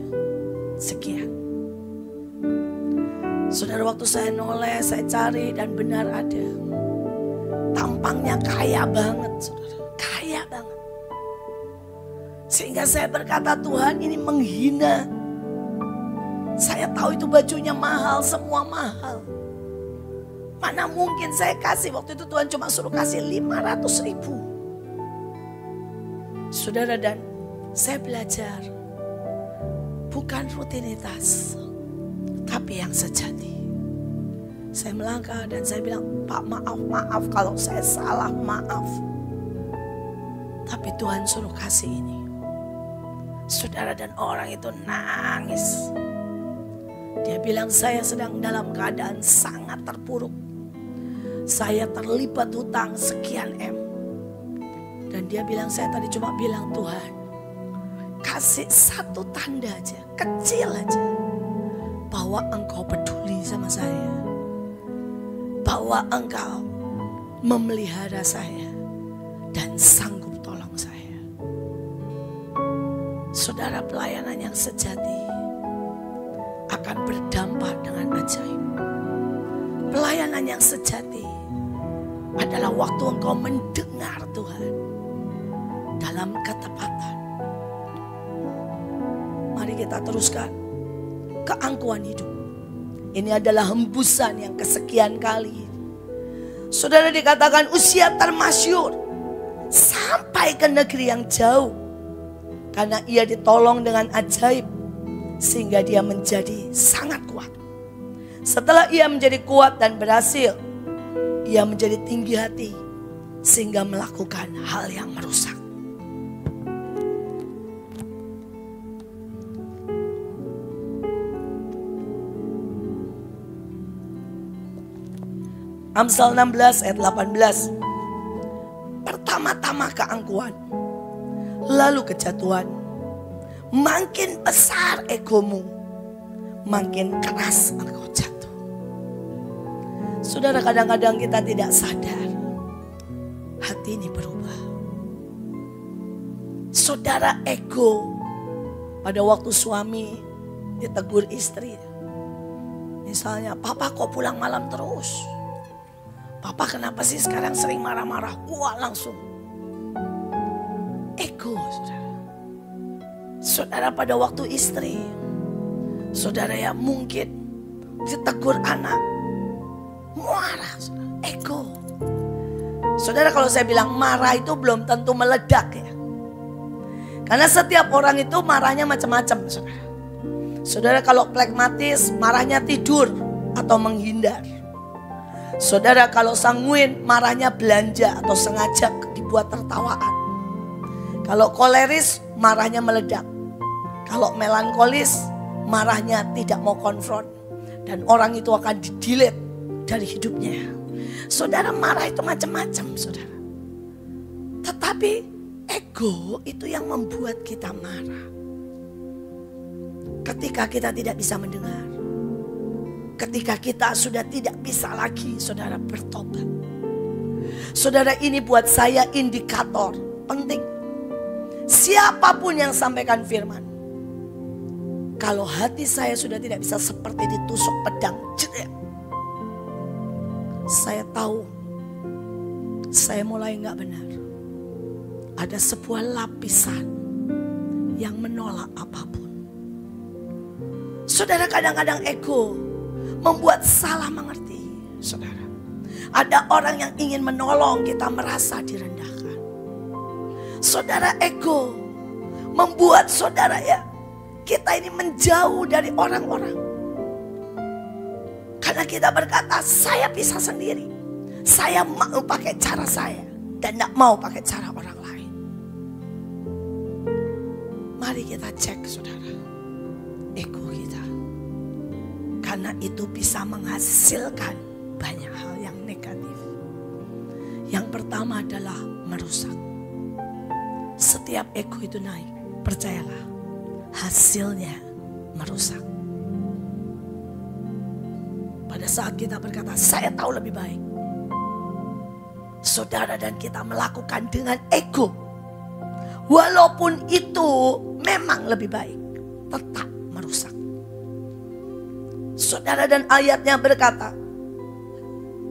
sekian. Saudara, waktu saya noleh, saya cari dan benar ada. Tampangnya kaya banget, saudara. Kaya banget. Sehingga saya berkata, Tuhan, ini menghina. Saya tahu itu bajunya mahal, semua mahal. Mana mungkin saya kasih, waktu itu Tuhan cuma suruh kasih 500.000. Saudara, dan saya belajar. Bukan rutinitas, tapi yang sejati. Saya melangkah dan saya bilang, Pak, maaf kalau saya salah, maaf. Tapi Tuhan suruh kasih ini. Saudara, dan orang itu nangis. Dia bilang, saya sedang dalam keadaan sangat terpuruk. Saya terlibat hutang sekian M. Dan dia bilang, saya tadi cuma bilang, Tuhan, kasih satu tanda aja, kecil aja. Bahwa engkau peduli sama saya. Bahwa engkau memelihara saya. Dan sanggup tolong saya. Saudara, pelayanan yang sejati akan berdampak dengan ajaib. Pelayanan yang sejati adalah waktu engkau mendengar Tuhan dalam ketepatan. Mari kita teruskan. Keangkuhan hidup. Ini adalah hembusan yang kesekian kali. Saudara, dikatakan usia termasyur sampai ke negeri yang jauh. Karena ia ditolong dengan ajaib. Sehingga dia menjadi sangat kuat. Setelah ia menjadi kuat dan berhasil, ia menjadi tinggi hati. Sehingga melakukan hal yang merusak. Amsal 16 ayat 18. Pertama-tama keangkuhan, lalu kejatuhan. Makin besar egomu, makin keras engkau jatuh. Saudara, kadang-kadang kita tidak sadar hati ini berubah. Saudara, ego pada waktu suami ditegur istri. Misalnya, Papa kok pulang malam terus? Papa kenapa sih sekarang sering marah-marah? Wah, langsung ego, saudara. Saudara, pada waktu istri, saudara ya mungkin ditegur anak, marah, saudara. Ego. Saudara, kalau saya bilang marah itu belum tentu meledak ya. Karena setiap orang itu marahnya macam-macam, saudara. Saudara, kalau pragmatis marahnya tidur atau menghindar. Saudara, kalau sanguin marahnya belanja atau sengaja dibuat tertawaan. Kalau koleris marahnya meledak. Kalau melankolis marahnya tidak mau konfront. Dan orang itu akan di-delete dari hidupnya. Saudara, marah itu macam-macam, saudara. Tetapi ego itu yang membuat kita marah. Ketika kita tidak bisa mendengar. Ketika kita sudah tidak bisa lagi, saudara, bertobat. Saudara, ini buat saya indikator penting. Siapapun yang sampaikan firman. Kalau hati saya sudah tidak bisa seperti ditusuk pedang jedek. Saya tahu saya mulai nggak benar. Ada sebuah lapisan yang menolak apapun. Saudara, kadang-kadang ego membuat salah mengerti. Saudara, ada orang yang ingin menolong, kita merasa direndahkan. Saudara, ego membuat saudara ya, kita ini menjauh dari orang-orang. Karena kita berkata, saya bisa sendiri. Saya mau pakai cara saya dan tidak mau pakai cara orang lain. Mari kita cek, saudara, ego kita. Karena itu bisa menghasilkan banyak hal yang negatif. Yang pertama adalah merusak. Setiap ego itu naik, percayalah, hasilnya merusak. Pada saat kita berkata, saya tahu lebih baik. Saudara, dan kita melakukan dengan ego. Walaupun itu memang lebih baik, tetap merusak. Saudara, dan ayatnya berkata,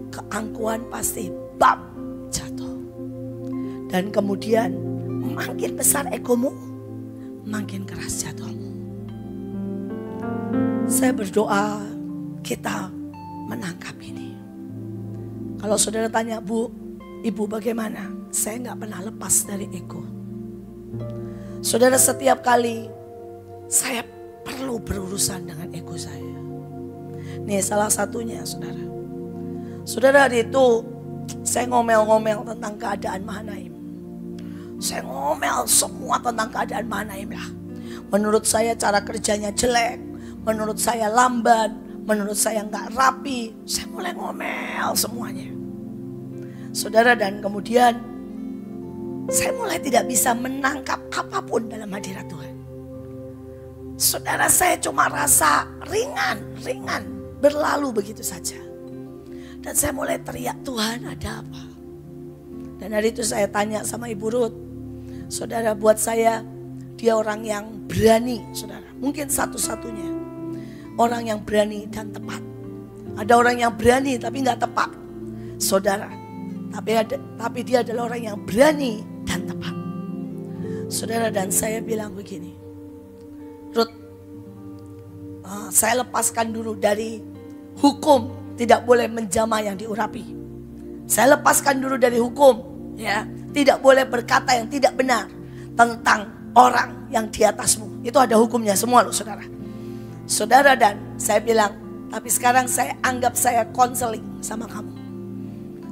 keangkuhan pasti bab jatuh. Dan kemudian makin besar egomu, makin keras jatuhmu. Saya berdoa kita menangkap ini. Kalau saudara tanya, Bu, Ibu bagaimana? Saya nggak pernah lepas dari ego. Saudara, setiap kali saya perlu berurusan dengan ego saya. Nih salah satunya, saudara. Saudara, hari itu saya ngomel-ngomel tentang keadaan Mahanaim. Saya ngomel semua tentang keadaan Mahanaim lah. Menurut saya cara kerjanya jelek. Menurut saya lamban. Menurut saya nggak rapi. Saya mulai ngomel semuanya. Saudara, dan kemudian saya mulai tidak bisa menangkap apapun dalam hadirat Tuhan. Saudara, saya cuma rasa ringan berlalu begitu saja. Dan saya mulai teriak, Tuhan ada apa? Dan hari itu saya tanya sama Ibu Ruth. Saudara, buat saya dia orang yang berani, saudara. Mungkin satu-satunya orang yang berani dan tepat. Ada orang yang berani tapi nggak tepat, saudara. Tapi dia adalah orang yang berani dan tepat. Saudara, dan saya bilang begini, Ruth, saya lepaskan dulu dari hukum tidak boleh menjamah yang diurapi. Saya lepaskan dulu dari hukum, ya, tidak boleh berkata yang tidak benar tentang orang yang di atasmu. Itu ada hukumnya semua loh, saudara. Saudara, dan saya bilang, tapi sekarang saya anggap saya konseling sama kamu.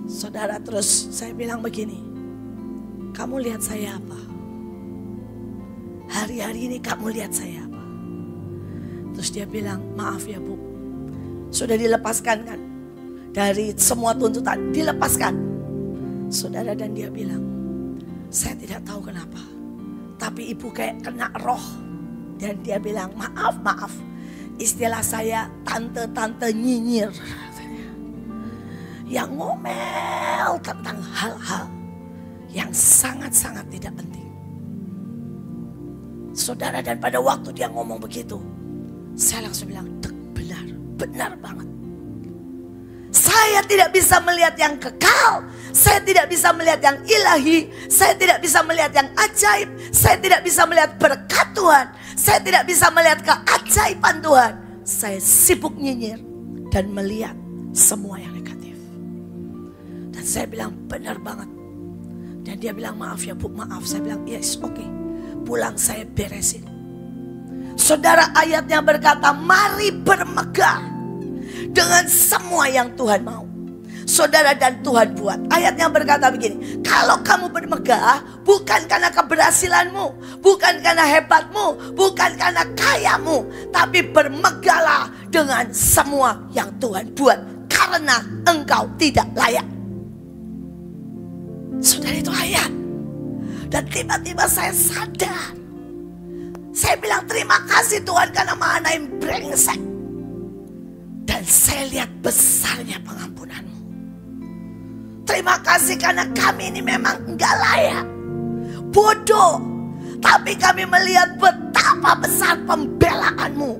Saudara, terus saya bilang begini, kamu lihat saya apa? Hari-hari ini kamu lihat saya apa? Terus dia bilang, maaf ya Bu, sudah dilepaskan kan dari semua tuntutan, dilepaskan. Saudara, dan dia bilang, saya tidak tahu kenapa, tapi Ibu kayak kena roh. Dan dia bilang, maaf, istilah saya tante-tante nyinyir, yang ngomel tentang hal-hal yang sangat-sangat tidak penting. Saudara, dan pada waktu dia ngomong begitu, saya langsung bilang, benar banget. Saya tidak bisa melihat yang kekal, saya tidak bisa melihat yang ilahi, saya tidak bisa melihat yang ajaib, saya tidak bisa melihat berkat Tuhan, saya tidak bisa melihat keajaiban Tuhan. Saya sibuk nyinyir dan melihat semua yang negatif. Dan saya bilang, benar banget. Dan dia bilang, maaf ya Bu, maaf. Saya bilang, yes, oke. Pulang saya beresin. Saudara, ayatnya berkata, mari bermegah dengan semua yang Tuhan mau. Saudara, dan Tuhan buat. Ayatnya berkata begini, kalau kamu bermegah bukan karena keberhasilanmu, bukan karena hebatmu, bukan karena kayamu, tapi bermegahlah dengan semua yang Tuhan buat, karena engkau tidak layak. Saudara, itu ayat. Dan tiba-tiba saya sadar. Saya bilang, terima kasih Tuhan karena Mahanaim brengsek. Dan saya lihat besarnya pengampunanmu. Terima kasih karena kami ini memang enggak layak, bodoh, tapi kami melihat betapa besar pembelaanmu.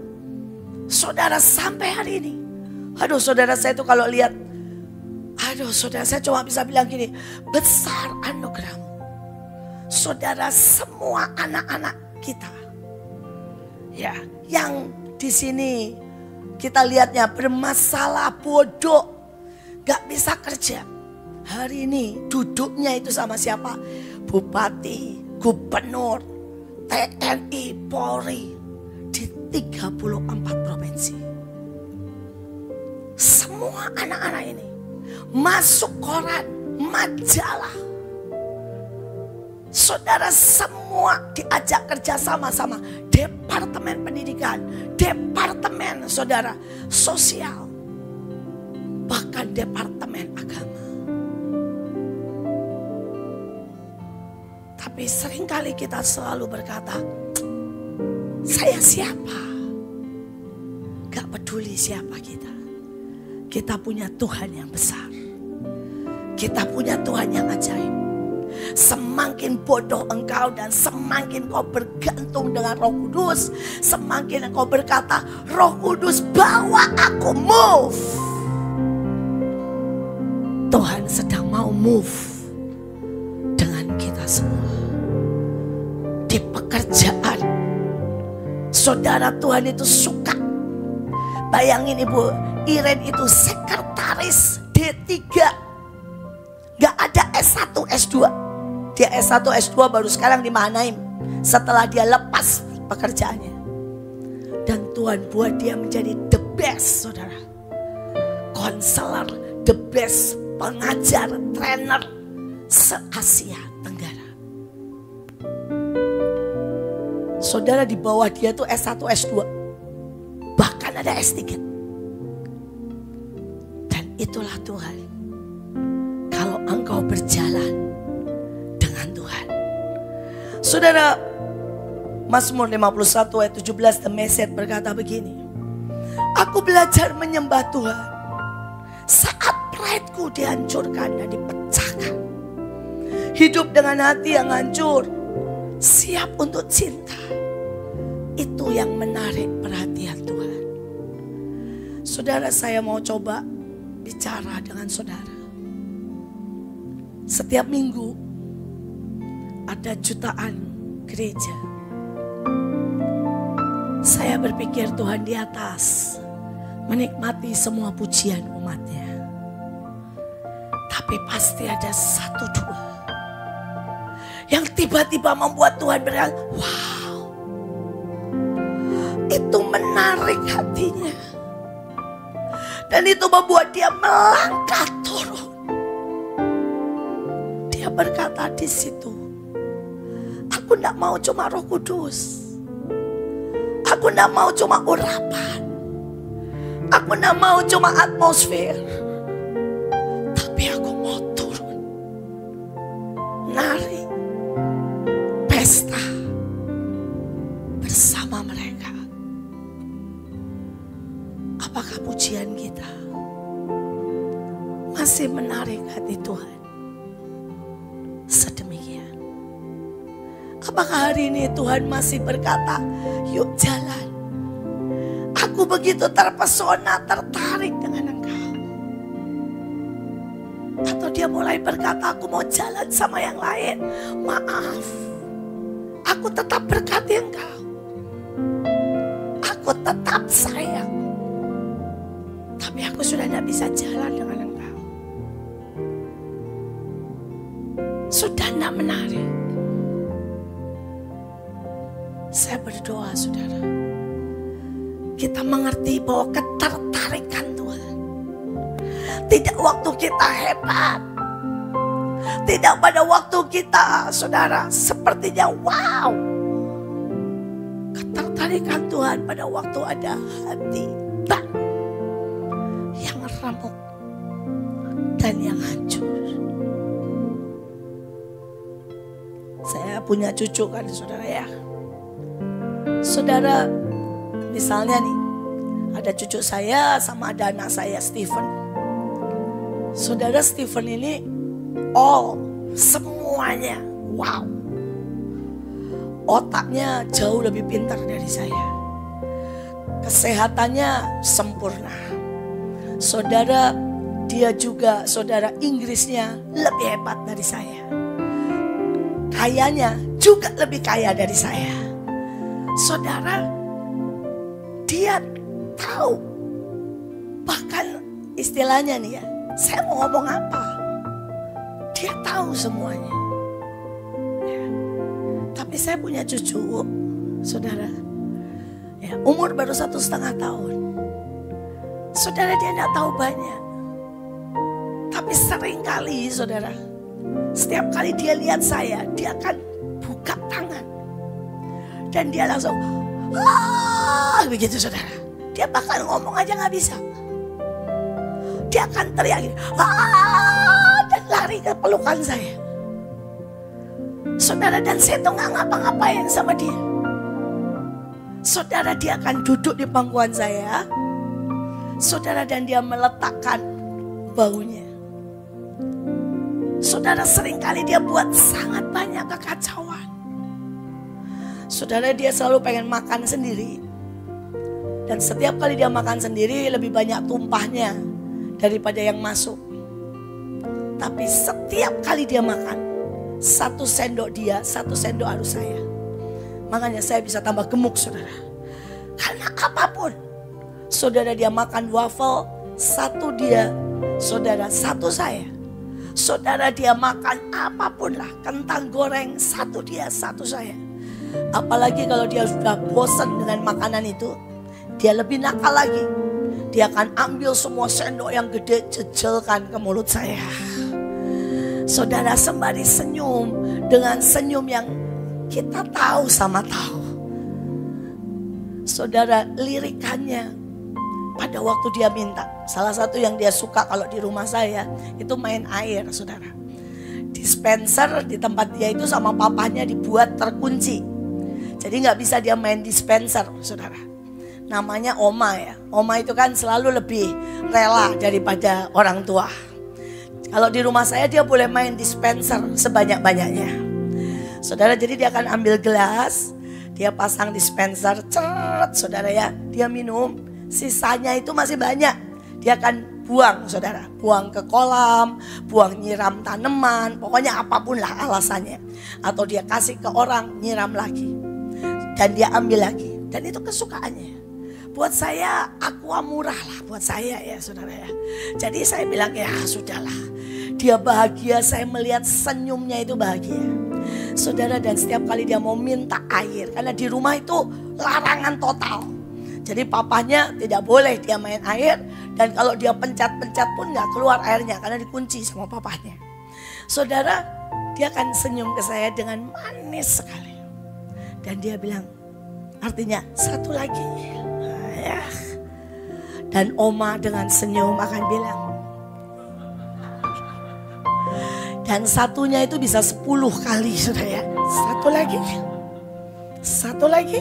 Saudara, sampai hari ini, aduh saudara, saya itu kalau lihat, aduh saudara, saya cuma bisa bilang gini, besar anugerahmu. Saudara, semua anak-anak kita, ya, yang di sini kita lihatnya bermasalah, bodoh, gak bisa kerja. Hari ini duduknya itu sama siapa? Bupati, gubernur, TNI, Polri di 34 provinsi. Semua anak-anak ini masuk koran, majalah. Saudara, semua diajak kerja sama-sama. Departemen pendidikan, departemen saudara sosial, bahkan departemen agama. Tapi seringkali kita selalu berkata, saya siapa? Gak peduli siapa kita. Kita punya Tuhan yang besar. Kita punya Tuhan yang ajaib. Semakin bodoh engkau dan semakin kau bergantung dengan Roh Kudus, semakin engkau berkata, Roh Kudus bawa aku move. Tuhan sedang mau move dengan kita semua. Di pekerjaan, saudara, Tuhan itu suka. Bayangin Ibu, Iren itu sekretaris D3. Gak ada S1, S2. Dia S1, S2 baru sekarang di Mahanaim. Setelah dia lepas pekerjaannya. Dan Tuhan buat dia menjadi the best, saudara. Konselor, the best pengajar, trainer se-Asia Tenggara. Saudara, di bawah dia tuh S1, S2. Bahkan ada S3. Dan itulah Tuhan. Kalau engkau berjalan dengan Tuhan. Saudara, Mazmur 51 ayat 17 The Message berkata begini. Aku belajar menyembah Tuhan saat pride-ku dihancurkan dan dipecahkan. Hidup dengan hati yang hancur, siap untuk cinta. Itu yang menarik perhatian Tuhan. Saudara, saya mau coba bicara dengan saudara. Setiap minggu ada jutaan gereja. Saya berpikir Tuhan di atas menikmati semua pujian umatnya. Tapi pasti ada satu dua yang tiba-tiba membuat Tuhan berkata, wow, itu menarik hatinya. Dan itu membuat dia melangkah turun. Dia berkata di situ, aku tidak mau cuma Roh Kudus. Aku tidak mau cuma urapan. Aku tidak mau cuma atmosfer. Tapi aku mau turun. Nari. Pesta. Bersama mereka. Apakah pujian kita masih menarik hati Tuhan? Sedemikian. Apakah hari ini Tuhan masih berkata, yuk jalan. Aku begitu terpesona, tertarik dengan engkau. Atau dia mulai berkata, aku mau jalan sama yang lain. Maaf, aku tetap berkati engkau. Aku tetap sayang. Tapi aku sudah tidak bisa jalan dengan engkau. berdoa, saudara, kita mengerti bahwa ketertarikan Tuhan tidak waktu kita hebat, tidak pada waktu kita, saudara, sepertinya wow. Ketertarikan Tuhan pada waktu ada hati yang remuk dan yang hancur. Saya punya cucu kan, saudara ya. Saudara, misalnya nih, ada cucu saya sama ada anak saya, Stephen. Saudara, Stephen ini semuanya wow. Otaknya jauh lebih pintar dari saya. Kesehatannya sempurna. Saudara, dia juga, saudara, Inggrisnya lebih hebat dari saya. Kayanya juga lebih kaya dari saya. Saudara, dia tahu. Bahkan istilahnya nih ya, saya mau ngomong apa, dia tahu semuanya. Tapi saya punya cucu, saudara, ya, umur baru 1,5 tahun. Saudara, dia tidak tahu banyak. Tapi sering kali, saudara, setiap kali dia lihat saya, dia akan buka tangan. Dan dia langsung, begitu, saudara. Dia bahkan ngomong aja gak bisa. Dia akan teriak, dan lari ke pelukan saya. Saudara, dan saya tuh gak ngapa-ngapain sama dia. Saudara, dia akan duduk di pangkuan saya. Saudara, dan dia meletakkan baunya. Saudara, seringkali dia buat sangat banyak kekacauan. Saudara, dia selalu pengen makan sendiri. Dan setiap kali dia makan sendiri lebih banyak tumpahnya daripada yang masuk. Tapi setiap kali dia makan, 1 sendok dia, 1 sendok harus saya. Makanya saya bisa tambah gemuk, saudara. Karena apapun, saudara, dia makan waffle, 1 dia, saudara, 1 saya. Saudara, dia makan apapun lah, kentang goreng, 1 dia, 1 saya. Apalagi kalau dia sudah bosan dengan makanan itu, dia lebih nakal lagi. Dia akan ambil semua sendok yang gede, jejelkan ke mulut saya. Saudara, sembari senyum dengan senyum yang kita tahu sama tahu. Saudara, lirikannya pada waktu dia minta. Salah satu yang dia suka kalau di rumah saya itu main air, saudara. Dispenser di tempat dia itu sama papanya dibuat terkunci. Jadi gak bisa dia main dispenser, saudara. Namanya Oma ya. Oma itu kan selalu lebih rela daripada orang tua. Kalau di rumah saya dia boleh main dispenser sebanyak-banyaknya. Saudara, jadi dia akan ambil gelas, dia pasang dispenser, ceret, saudara ya. Dia minum, sisanya itu masih banyak. Dia akan buang, saudara. Buang ke kolam, buang nyiram tanaman, pokoknya apapun lah alasannya. Atau dia kasih ke orang, nyiram lagi. Dan dia ambil lagi. Dan itu kesukaannya. Buat saya aqua murah lah buat saya ya, saudara ya. Jadi saya bilang ya sudahlah. Dia bahagia, saya melihat senyumnya itu bahagia. Saudara, dan setiap kali dia mau minta air, karena di rumah itu larangan total. Jadi papanya tidak boleh dia main air, dan kalau dia pencet-pencet pun gak keluar airnya karena dikunci sama papanya. Saudara, dia akan senyum ke saya dengan manis sekali. Dan dia bilang, artinya 1 lagi. Nah, ya. Dan Oma dengan senyum akan bilang, dan satunya itu bisa 10 kali, saudara ya. 1 lagi. 1 lagi.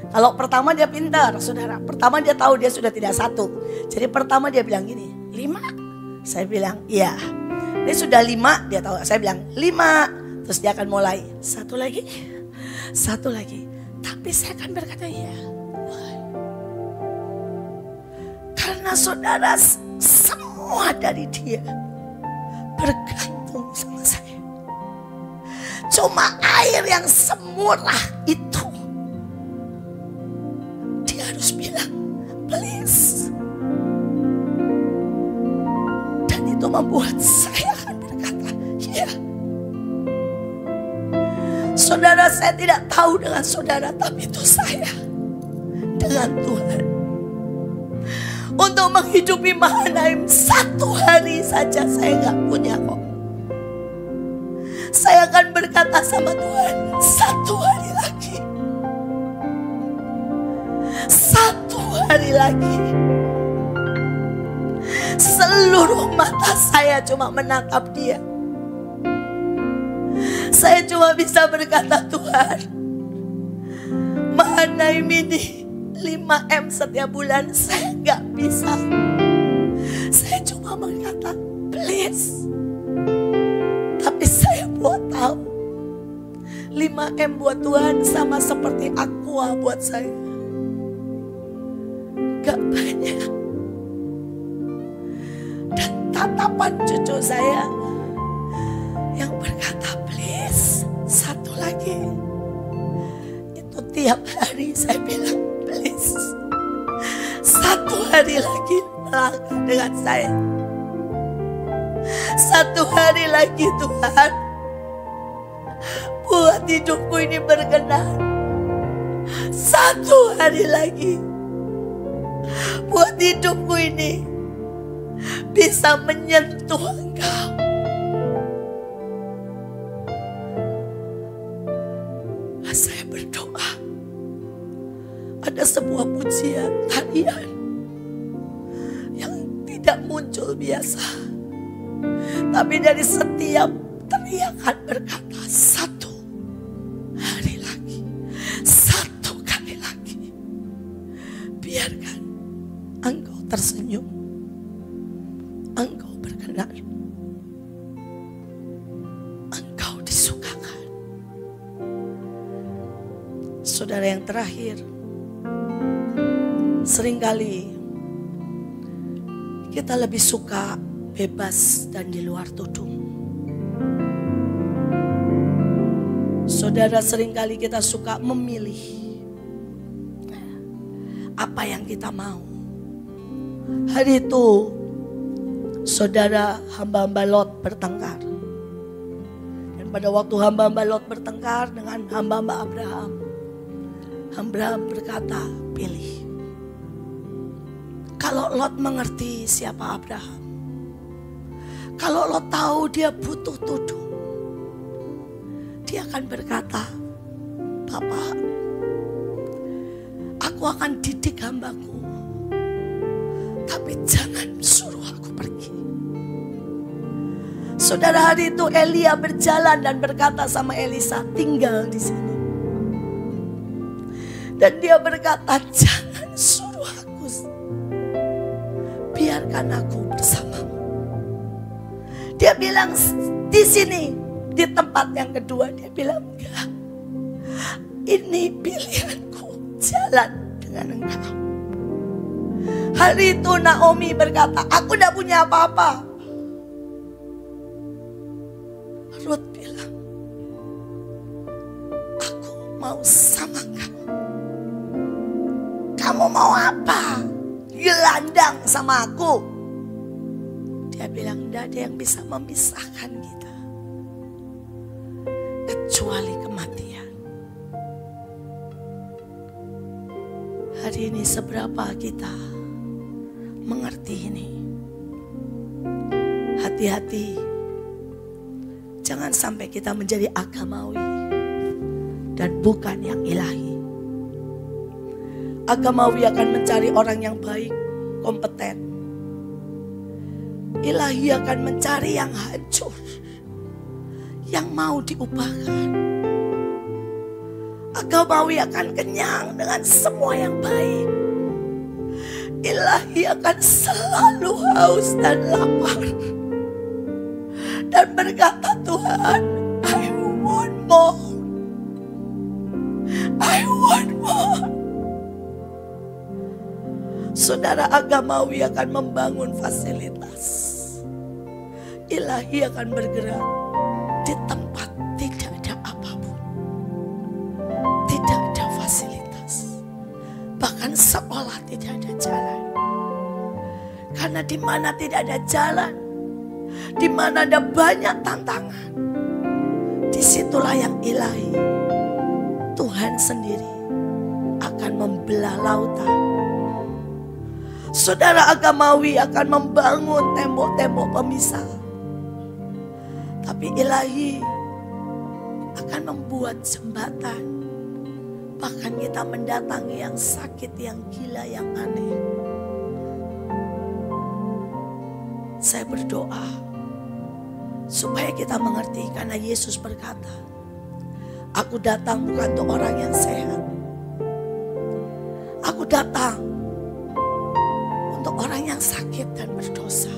Kalau pertama dia pintar, saudara. Pertama dia tahu dia sudah tidak 1. Jadi pertama dia bilang gini, 5. Saya bilang, iya. Dia sudah 5, dia tahu. Saya bilang, 5. Terus dia akan mulai, 1 lagi. 1 lagi. Tapi saya akan berkata, iya. Karena saudara, semua dari dia bergantung sama saya. Cuma air yang semurah itu, dia harus bilang please. Dan itu membuat saya akan berkata ya. Saudara, saya tidak tahu dengan saudara, tapi itu saya dengan Tuhan. Untuk menghidupi Mahanaim 1 hari saja saya gak punya kok. Saya akan berkata sama Tuhan, 1 hari lagi. 1 hari lagi. Seluruh mata saya cuma menatap dia. Saya cuma bisa berkata, Tuhan, Mahanaim ini 5M setiap bulan saya gak bisa. Saya cuma berkata, please. Tapi saya buat tahu 5M buat Tuhan sama seperti aqua buat saya. Gak banyak. Dan tatapan cucu saya yang berkata, please, 1 lagi. Itu tiap hari saya bilang, please, 1 hari lagi melangkah dengan saya. 1 hari lagi Tuhan, buat hidupku ini berkenan. 1 hari lagi, buat hidupku ini bisa menyentuh Engkau. Saya berdoa, ada sebuah pujian tarian yang tidak muncul biasa, tapi dari setiap teriakan berkata, 1 hari lagi, 1 kali lagi. Biarkan Engkau tersenyum, Engkau berkenan, Engkau disukakan. Saudara, yang terakhir, seringkali kita lebih suka bebas dan di luar tudung. Saudara, seringkali kita suka memilih apa yang kita mau. Hari itu, saudara, hamba-hamba Lot bertengkar. Dan pada waktu hamba-hamba Lot bertengkar dengan hamba-hamba Abraham, Abraham berkata, pilih. Kalau Lot mengerti siapa Abraham, kalau Lot tahu dia butuh tudung, dia akan berkata, Papa, aku akan didik hambaku, tapi jangan suruh aku pergi. Saudara, hari itu Elia berjalan dan berkata sama Elisa, tinggal di sini. Dan dia berkata, jangan suruh aku, biarkan aku bersamamu. Dia bilang di sini, di tempat yang kedua, dia bilang, enggak, ini pilihanku, jalan dengan engkau. Hari itu Naomi berkata, aku tidak punya apa-apa. Ruth bilang, aku mau sama kamu. Kamu mau apa? Gelandang sama aku. Dia bilang, tidak ada yang bisa memisahkan kita kecuali kematian. Hari ini seberapa kita mengerti ini? Hati-hati, jangan sampai kita menjadi agamawi dan bukan yang ilahi. Agamawi akan mencari orang yang baik, kompeten. Ilahi akan mencari yang hancur, yang mau diubahkan. Agamawi akan kenyang dengan semua yang baik. Ilahi akan selalu haus dan lapar. Dan berkata, Tuhan, I want more. I want more. Saudara, agamawi akan membangun fasilitas. Ilahi akan bergerak di tempat tidak ada apapun. Tidak ada fasilitas. Bahkan seolah tidak ada jalan. Karena di mana tidak ada jalan, di mana ada banyak tantangan, disitulah yang ilahi Tuhan sendiri akan membelah lautan. Saudara agamawi akan membangun tembok-tembok pemisah. Tapi ilahi akan membuat jembatan. Bahkan kita mendatangi yang sakit, yang gila, yang aneh. Saya berdoa supaya kita mengerti, karena Yesus berkata, aku datang bukan untuk orang yang sehat. Aku datang untuk orang yang sakit dan berdosa.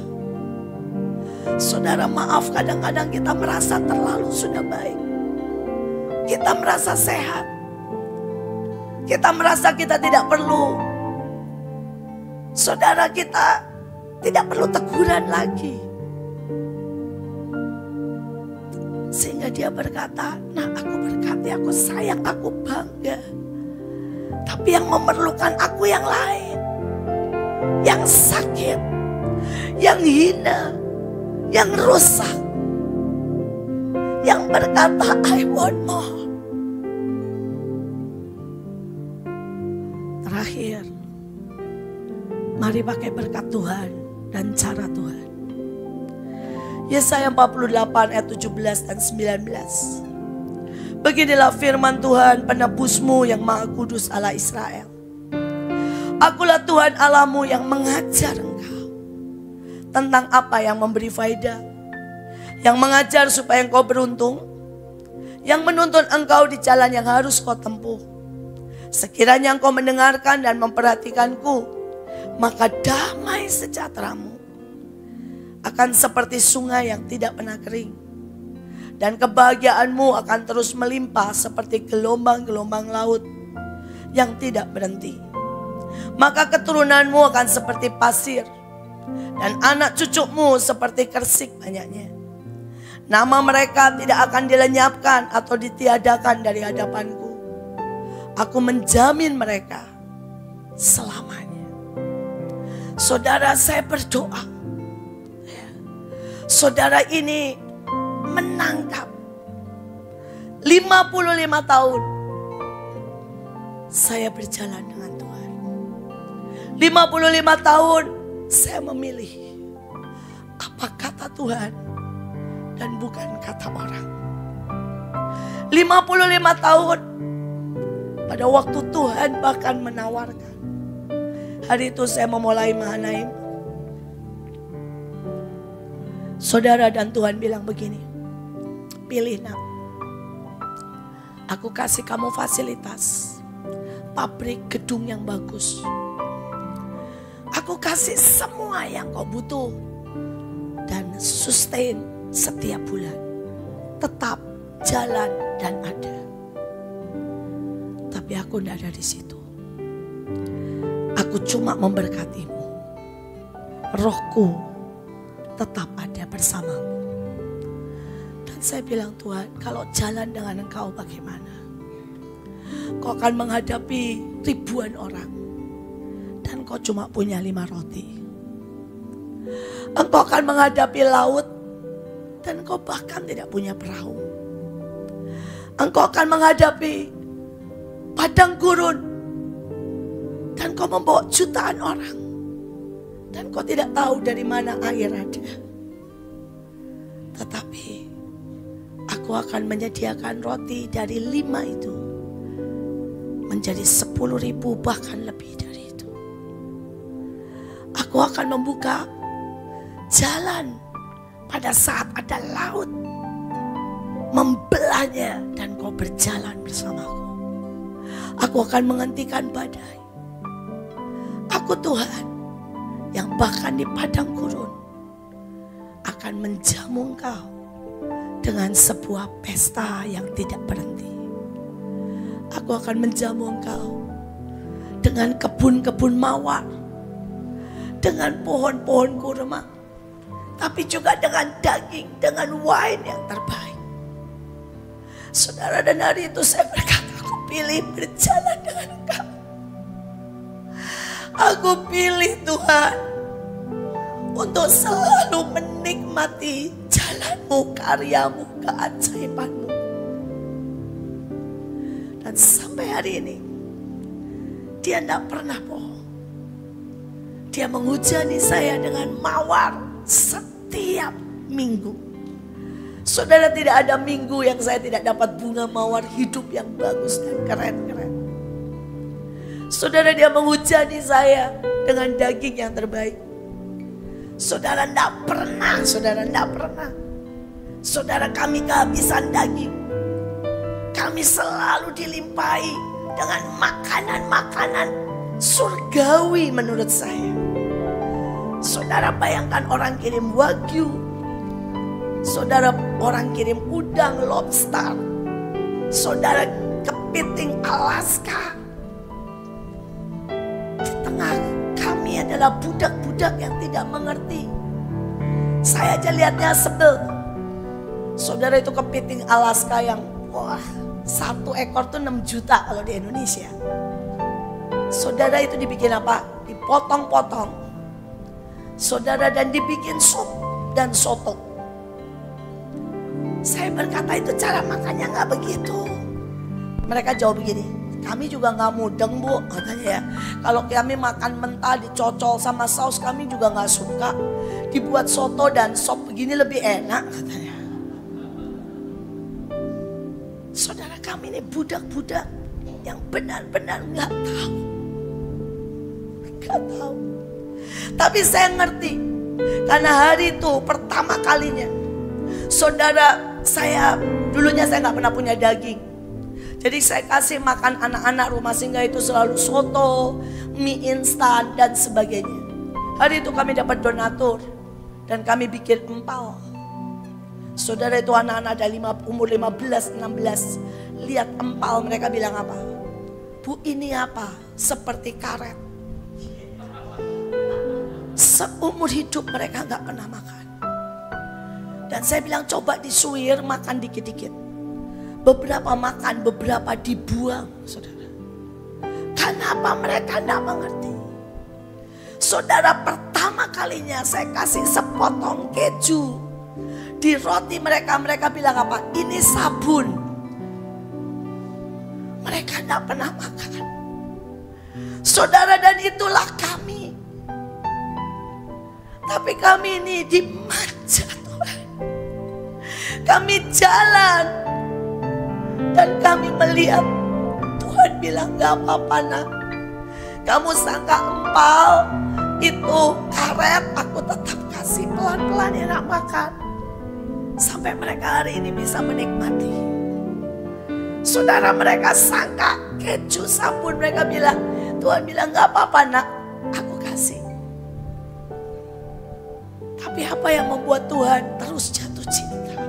Saudara, maaf, kadang-kadang kita merasa terlalu sudah baik. Kita merasa sehat. Kita merasa kita tidak perlu. Saudara, kita tidak perlu teguran lagi. Sehingga dia berkata, nah aku berkati, aku sayang, aku bangga. Tapi yang memerlukan aku yang lain. Yang sakit, yang hina, yang rusak, yang berkata I want more. Terakhir, mari pakai berkat Tuhan dan cara Tuhan. Yesaya 48 ayat 17 dan 19. Beginilah firman Tuhan, penebusmu yang Maha Kudus Allah Israel. Akulah Tuhan Allahmu yang mengajar engkau tentang apa yang memberi faedah, yang mengajar supaya engkau beruntung, yang menuntun engkau di jalan yang harus kau tempuh. Sekiranya engkau mendengarkan dan memperhatikanku, maka damai sejahteramu akan seperti sungai yang tidak pernah kering, dan kebahagiaanmu akan terus melimpah seperti gelombang-gelombang laut yang tidak berhenti. Maka keturunanmu akan seperti pasir, dan anak cucumu seperti kersik banyaknya. Nama mereka tidak akan dilenyapkan atau ditiadakan dari hadapanku. Aku menjamin mereka selamanya. Saudara, saya berdoa, saudara ini menangkap 55 tahun saya berjalan dengan Tuhan. 55 tahun saya memilih apa kata Tuhan dan bukan kata orang. 55 tahun pada waktu Tuhan bahkan menawarkan. Hari itu saya memulai Mahanaim. Saudara, dan Tuhan bilang begini, pilih nak, aku kasih kamu fasilitas, pabrik, gedung yang bagus. Aku kasih semua yang kau butuh dan sustain setiap bulan. Tetap jalan dan ada. Tapi aku tidak ada di situ. Aku cuma memberkatimu. Rohku tetap ada bersamamu. Dan saya bilang, Tuhan, kalau jalan dengan engkau bagaimana? Kau akan menghadapi ribuan orang. Dan kau cuma punya 5 roti. Engkau akan menghadapi laut. Dan kau bahkan tidak punya perahu. Engkau akan menghadapi padang gurun. Dan kau membawa jutaan orang. Dan kau tidak tahu dari mana air ada. Tetapi aku akan menyediakan roti dari 5 itu menjadi 10.000 bahkan lebih dari itu. Aku akan membuka jalan pada saat ada laut membelahnya dan kau berjalan bersamaku. Aku akan menghentikan badai. Aku Tuhan yang bahkan di padang gurun akan menjamu engkau dengan sebuah pesta yang tidak berhenti. Aku akan menjamu engkau dengan kebun-kebun mawar, dengan pohon-pohon kurma, tapi juga dengan daging, dengan wine yang terbaik. Saudara, dan hari itu saya berkata, aku pilih berjalan dengan engkau. Aku pilih Tuhan untuk selalu menikmati jalanmu, karyamu, keajaibanmu. Dan Dan sampai hari ini dia tidak pernah bohong. Dia menghujani saya dengan mawar setiap minggu. Saudara, tidak ada minggu yang saya tidak dapat bunga mawar hidup yang bagus dan keren-keren. Saudara, dia menghujani saya dengan daging yang terbaik. Saudara, tidak pernah. Saudara, kami kehabisan daging. Kami selalu dilimpahi dengan makanan-makanan surgawi menurut saya. Saudara, bayangkan orang kirim wagyu. Saudara, orang kirim udang, lobster. Saudara, kepiting Alaska. Di tengah kami adalah budak-budak yang tidak mengerti. Saya aja lihatnya sebel. Saudara, itu kepiting Alaska yang wah, 1 ekor tuh 6 juta kalau di Indonesia. Saudara, itu dibikin apa? Dipotong-potong. Saudara, dan dibikin sup dan soto. Saya berkata, itu cara makannya nggak begitu. Mereka jawab begini, kami juga nggak mudeng bu, katanya ya. Kalau kami makan mentah dicocol sama saus, kami juga nggak suka. Dibuat soto dan sop begini lebih enak, katanya. Saudara, kami ini budak-budak yang benar-benar nggak tahu. Nggak tahu. Tapi saya ngerti, karena hari itu pertama kalinya, saudara, dulunya saya nggak pernah punya daging. Jadi saya kasih makan anak-anak rumah singgah itu selalu soto, mie instan dan sebagainya. Hari itu kami dapat donatur dan kami bikin empal. Saudara, itu anak-anak ada umur 15, 16. Lihat empal, mereka bilang apa? Bu, ini apa? Seperti karet. Seumur hidup mereka gak pernah makan. Dan saya bilang coba disuir, makan dikit-dikit. Beberapa makan, beberapa dibuang, saudara. Kenapa mereka gak mengerti? Saudara, pertama kalinya saya kasih sepotong keju di roti mereka bilang apa? Ini sabun. Mereka tidak pernah makan. Saudara, dan itulah kami. Tapi kami ini dimanja Tuhan. Kami jalan dan kami melihat Tuhan bilang, gak apa-apa nak. Kamu sangka empal itu karet, aku tetap kasih pelan-pelan enak makan. Sampai mereka hari ini bisa menikmati. Saudara, mereka sangka keju sabun, mereka bilang, Tuhan bilang gak apa-apa nak, aku kasih. Tapi apa yang membuat Tuhan terus jatuh cinta?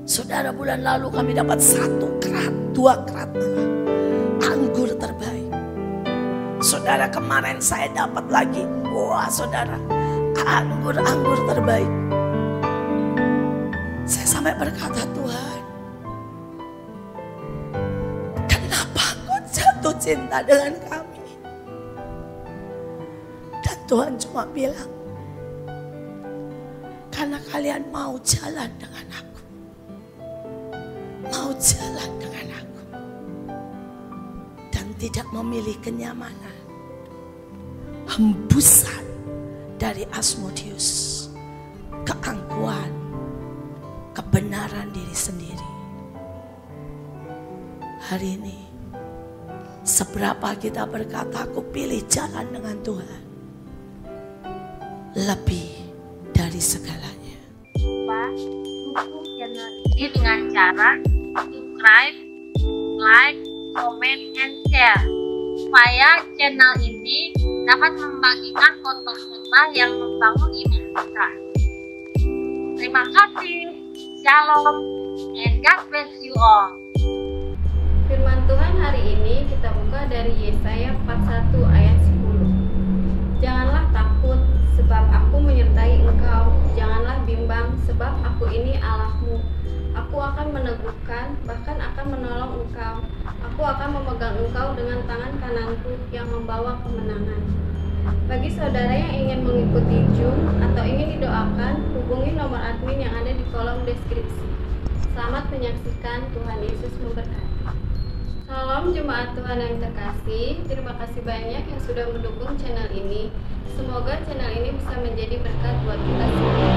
Saudara, bulan lalu kami dapat 1 kerat, 2 kerat malah anggur terbaik. Saudara, kemarin saya dapat lagi, wah saudara, anggur terbaik. Saya sampai berkata, Tuhan, kenapa Kau jatuh cinta dengan kami? Dan Tuhan cuma bilang, karena kalian mau jalan dengan aku. Mau jalan dengan aku. Dan tidak memilih kenyamanan. Hembusan dari Asmodeus, keangkuhan, kebenaran diri sendiri. Hari ini, seberapa kita berkata, aku pilih jalan dengan Tuhan lebih dari segalanya. Pak, dukung channel ini dengan cara subscribe, like, comment, and share supaya channel ini dapat membagikan khotbah-khotbah yang membangun iman kita. Terima kasih. Shalom and God bless you all. Firman Tuhan hari ini kita buka dari Yesaya 41 ayat 10. Janganlah takut sebab aku menyertai engkau, janganlah bimbang sebab aku ini Allahmu. Aku akan meneguhkan, bahkan akan menolong engkau. Aku akan memegang engkau dengan tangan kananku yang membawa kemenangan. Bagi saudara yang ingin mengikuti Zoom atau ingin didoakan, hubungi nomor admin yang ada di kolom deskripsi. Selamat menyaksikan, Tuhan Yesus memberkati. Salam jemaat Tuhan yang terkasih, terima kasih banyak yang sudah mendukung channel ini. Semoga channel ini bisa menjadi berkat buat kita semua.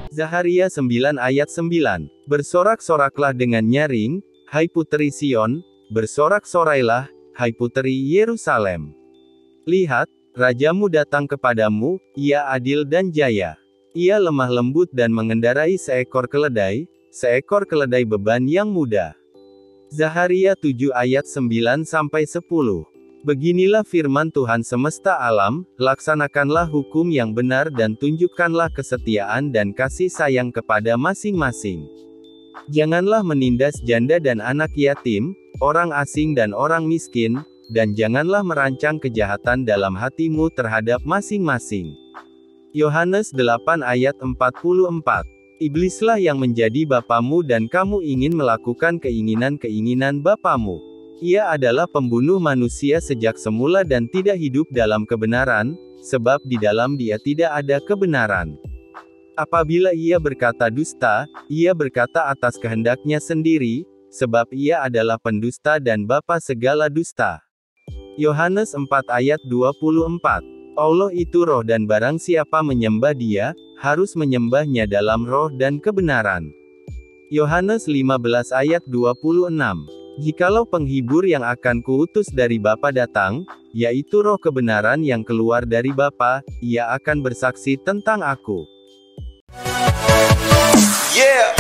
Zaharia 9 ayat 9. Bersorak-soraklah dengan nyaring, hai puteri Sion, bersorak-sorailah, hai puteri Yerusalem. Lihat, rajamu datang kepadamu, ia adil dan jaya. Ia lemah lembut dan mengendarai seekor keledai beban yang mudah. Zaharia 7 ayat 9-10. Beginilah firman Tuhan semesta alam, laksanakanlah hukum yang benar dan tunjukkanlah kesetiaan dan kasih sayang kepada masing-masing. Janganlah menindas janda dan anak yatim, orang asing dan orang miskin, dan janganlah merancang kejahatan dalam hatimu terhadap masing-masing. Yohanes 8 ayat 44. Iblislah yang menjadi bapamu dan kamu ingin melakukan keinginan-keinginan bapamu. Ia adalah pembunuh manusia sejak semula dan tidak hidup dalam kebenaran, sebab di dalam dia tidak ada kebenaran. Apabila ia berkata dusta, ia berkata atas kehendaknya sendiri, sebab ia adalah pendusta dan bapa segala dusta. Yohanes 4 ayat 24. Allah itu roh dan barang siapa menyembah dia, harus menyembahnya dalam roh dan kebenaran. Yohanes 15 ayat 26. Jikalau penghibur yang akan kuutus dari Bapa datang, yaitu roh kebenaran yang keluar dari Bapa, ia akan bersaksi tentang aku. Yeah.